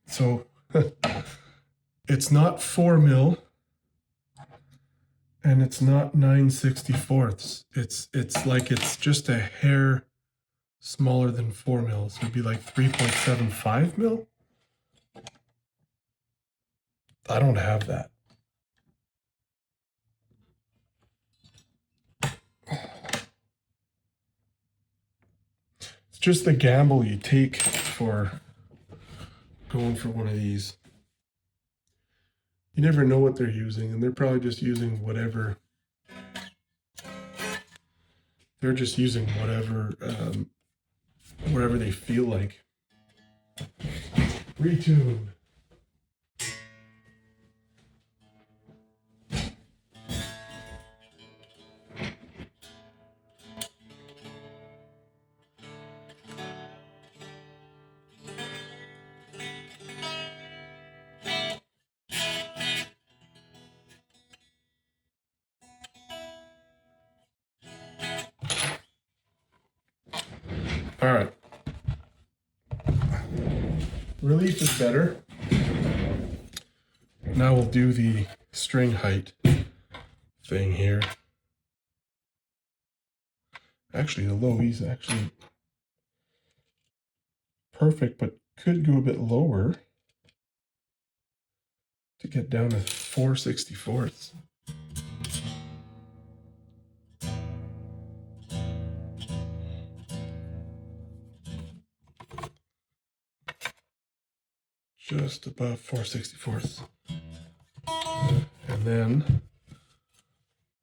So it's not 4 mil and it's not 9/64. It's like it's just a hair smaller than 4 mil. So it'd be like 3.75 mil. I don't have that. It's just the gamble you take for going for one of these. You never know what they're using, and they're probably just using whatever. They're just using whatever they feel like. Retune. All right. Relief is better. Now we'll do the string height thing here. Actually, the low E's actually perfect, but could go a bit lower to get down to 4/64. Just above 4/64. And then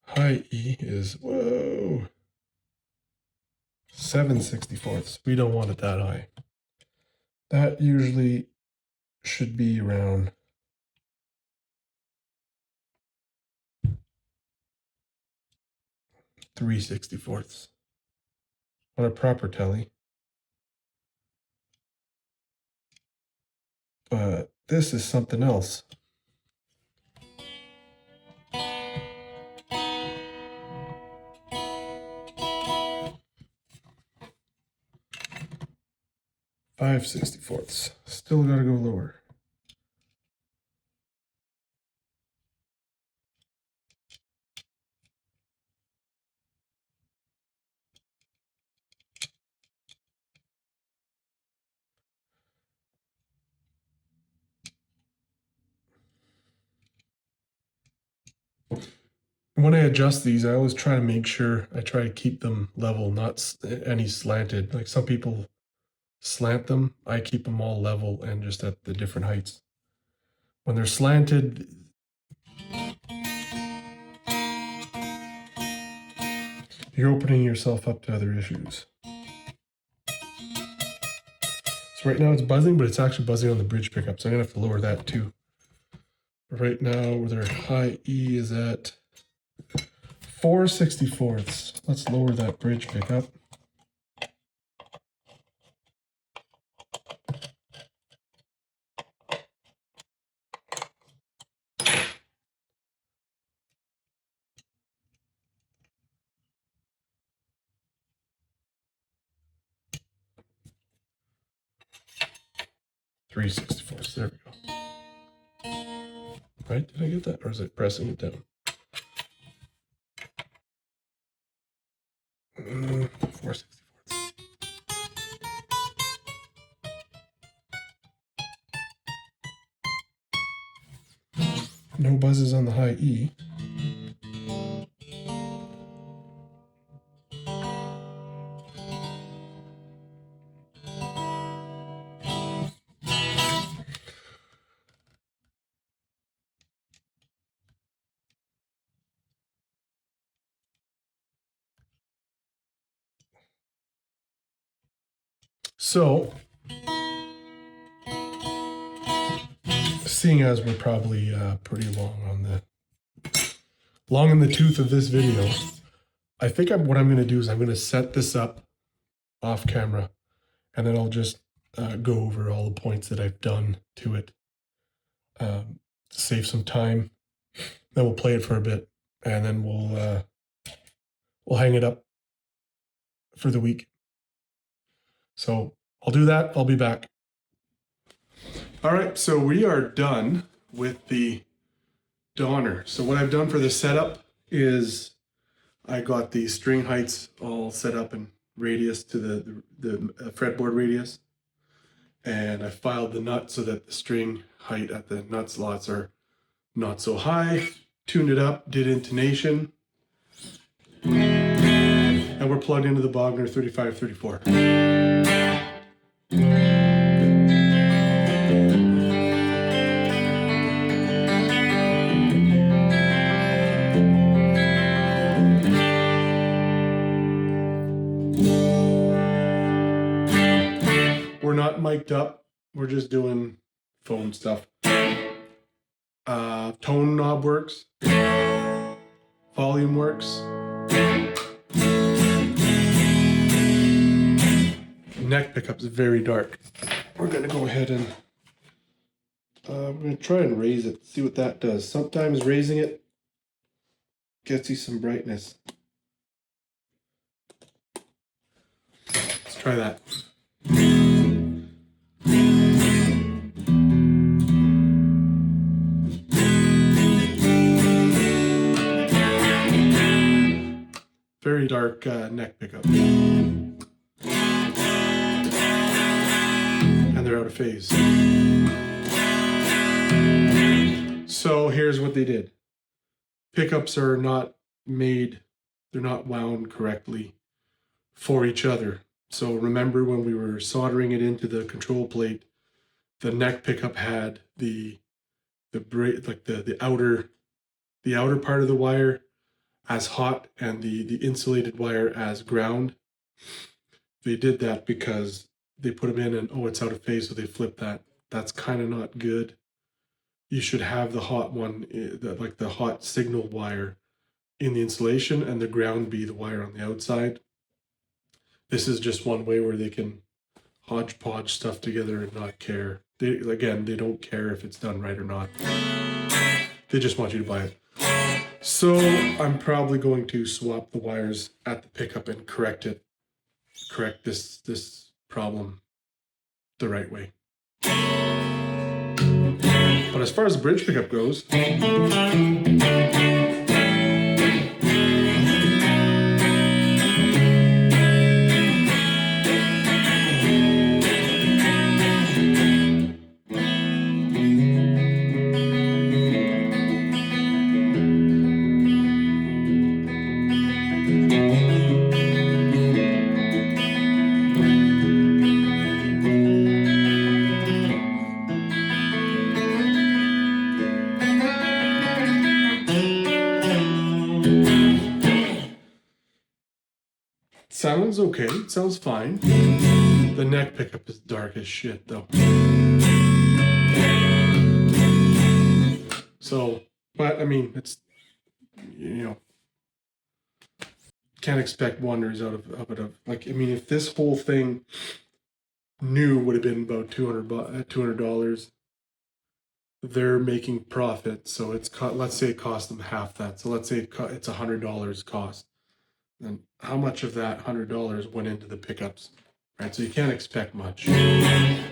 high E is, whoa, 7/64. We don't want it that high. That usually should be around 3/64 on a proper telly. But this is something else. Five 64ths. Still gotta go lower. When I adjust these, I always try to make sure I try to keep them level, not any slanted. Like some people slant them, I keep them all level and just at the different heights. When they're slanted, you're opening yourself up to other issues. So right now it's buzzing, but it's actually buzzing on the bridge pickup, so I'm gonna have to lower that too. Right now, where their high E is at 4/64. Let's lower that bridge pickup. Three 64ths. There we go. Right? Did I get that? Or is it pressing it down? 4/64. No buzzes on the high E. So seeing as we're probably pretty long in the tooth of this video, I think what I'm going to do is I'm going to set this up off camera, and then I'll just go over all the points that I've done to it to save some time. Then we'll play it for a bit, and then we'll hang it up for the week. So I'll do that. I'll be back. All right, so we are done with the Donner. So what I've done for the setup is I got the string heights all set up in radius to the fretboard radius, and I filed the nut so that the string height at the nut slots are not so high, tuned it up, did intonation, and we're plugged into the Bogner 3534. We're not mic'd up, we're just doing phone stuff. Tone knob works, volume works, neck pickup's very dark. We're gonna go ahead and we're gonna try and raise it, see what that does. Sometimes raising it gets you some brightness. Let's try that. Very dark neck pickup. And they're out of phase. So here's what they did. Pickups are not made, they're not wound correctly for each other. So remember when we were soldering it into the control plate, the neck pickup had the outer part of the wire as hot and the insulated wire as ground. They did that because they put them in and it's out of phase, so they flipped that. That's kind of not good. You should have the hot one, like the hot signal wire in the insulation, and the ground be the wire on the outside. This is just one way where they can hodgepodge stuff together and not care. They don't care if it's done right or not. They just want you to buy it. So I'm probably going to swap the wires at the pickup and correct this problem the right way. But as far as the bridge pickup goes, sounds okay, it sounds fine. The neck pickup is dark as shit though. So, but I mean, it's, can't expect wonders out of it. Like, I mean, if this whole thing new would have been about $200, they're making profit. So let's say it cost them half that. So let's say it's $100 cost. And how much of that $100 went into the pickups, right? So you can't expect much.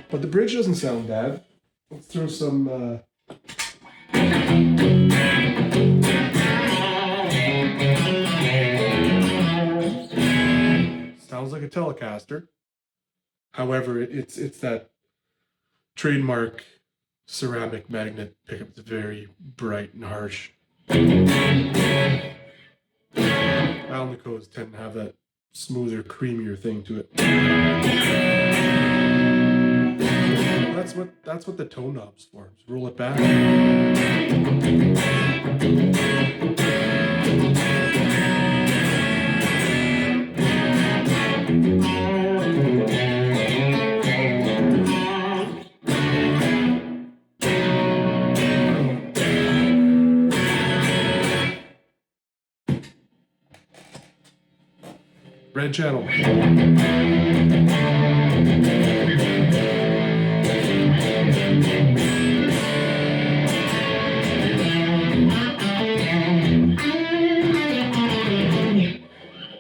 But the bridge doesn't sound bad. Let's throw some... Sounds like a Telecaster. However, it's that trademark ceramic magnet pickup. It's very bright and harsh. Alnicos tend to have that smoother, creamier thing to it. That's what the tone knob's for. Just roll it back. Red channel.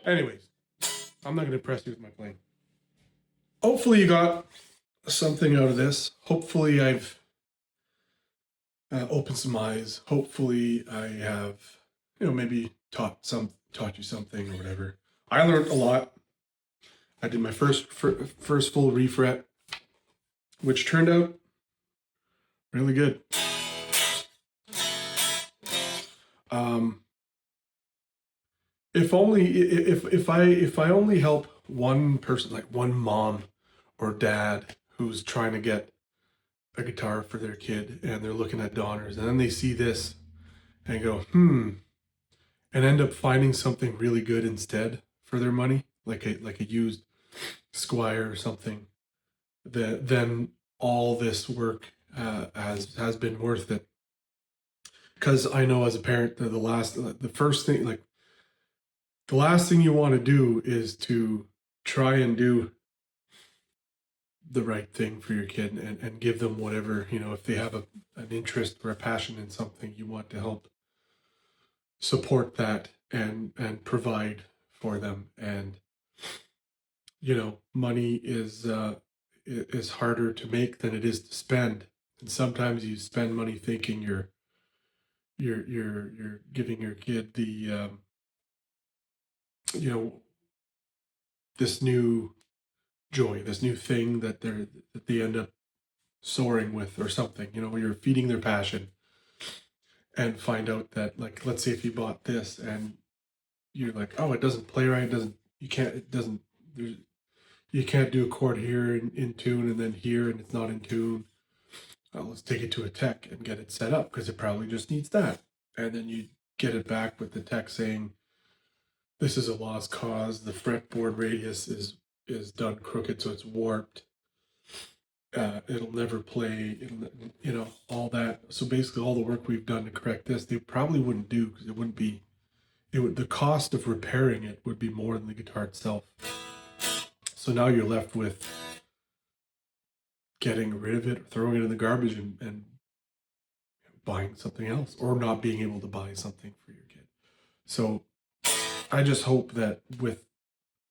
Anyways, I'm not going to press you with my playing. Hopefully you got something out of this. Hopefully I've opened some eyes. Hopefully I have, maybe taught you something or whatever. I learned a lot. I did my first full refret, which turned out really good. If I only help one person, like one mom or dad who's trying to get a guitar for their kid and they're looking at Donners and then they see this and go, and end up finding something really good instead for their money, like a used Squire or something, then all this work has been worth it. Because I know as a parent, the last thing you want to do is to try and do the right thing for your kid and give them whatever, if they have an interest or a passion in something, you want to help support that and provide for them. And money is harder to make than it is to spend, and sometimes you spend money thinking you're giving your kid the this new joy, this new thing that they end up soaring with or something. You're feeding their passion, and find out that, like, let's say if you bought this and you're like, oh, it doesn't play right, you can't do a chord here in tune and then here and it's not in tune. Let's take it to a tech and get it set up because it probably just needs that. And then you get it back with the tech saying, this is a lost cause. The fretboard radius is done crooked, so it's warped. It'll never play, all that. So basically all the work we've done to correct this, they probably wouldn't do, because the cost of repairing it would be more than the guitar itself. So now you're left with getting rid of it, or throwing it in the garbage and buying something else, or not being able to buy something for your kid. So I just hope that with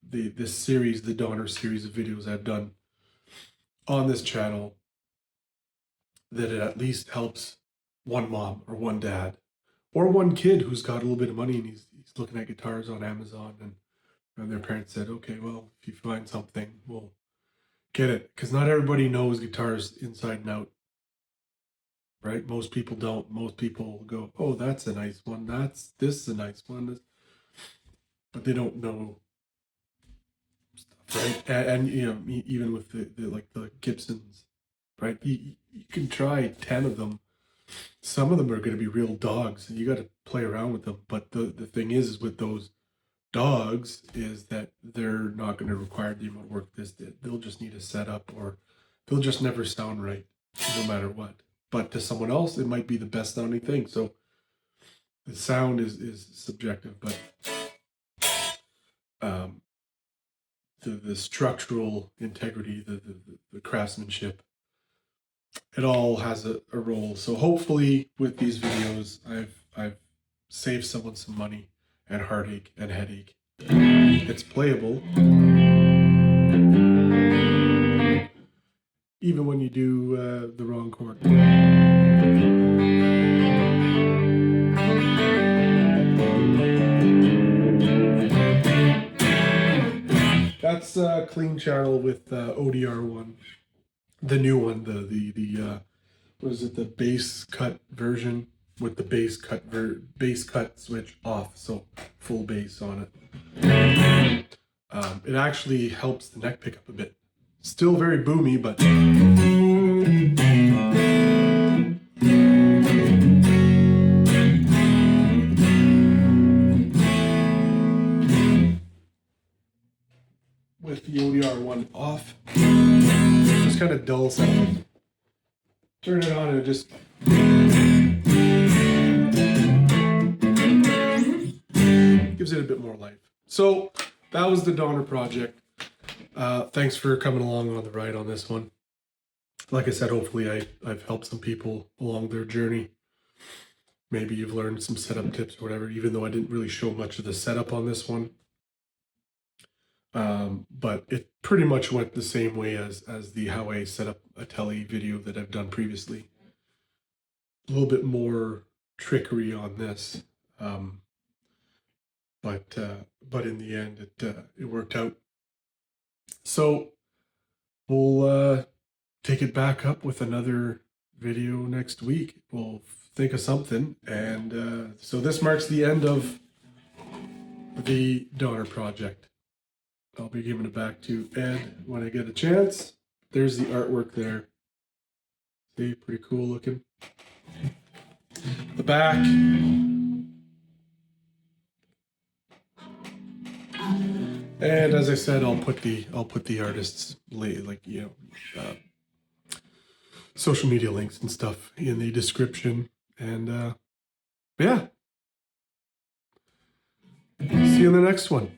this series, the Donner series of videos I've done on this channel, that it at least helps one mom or one dad or one kid who's got a little bit of money and he's looking at guitars on Amazon, and their parents said, okay, well, if you find something, we'll get it. Because not everybody knows guitars inside and out, right? Most people don't. Most people go, oh, that's a nice one. This is a nice one. But they don't know stuff, right? And even with the Gibsons, right? You can try 10 of them. Some of them are going to be real dogs, and you got to play around with them. But the thing is with those dogs is that they're not going to require the amount of work this did. They'll just need a setup, or they'll just never sound right, no matter what. But to someone else, it might be the best sounding thing. So the sound is subjective, but the structural integrity, the craftsmanship, it all has a role. So hopefully with these videos, I've saved someone some money and heartache and headache. It's playable, even when you do the wrong chord. That's a clean channel with ODR1, the new one, the what is it, the bass cut version with the bass cut switch off, so full bass on it. It actually helps the neck pick up a bit. Still very boomy, but with the ODR1 off, just kind of dull sound. Turn it on and it just gives it a bit more life. So that was the Donner project. Thanks for coming along on the ride on this one. Like I said, hopefully I've helped some people along their journey. Maybe you've learned some setup tips or whatever, even though I didn't really show much of the setup on this one. But it pretty much went the same way as the how I set up a tele video that I've done previously. A little bit more trickery on this, but in the end it worked out. So we'll take it back up with another video next week. We'll think of something, and so this marks the end of the Donner project. I'll be giving it back to Ed when I get a chance. There's the artwork there. See, pretty cool looking. The back. And as I said, I'll put the artists social media links and stuff in the description. And yeah. See you in the next one.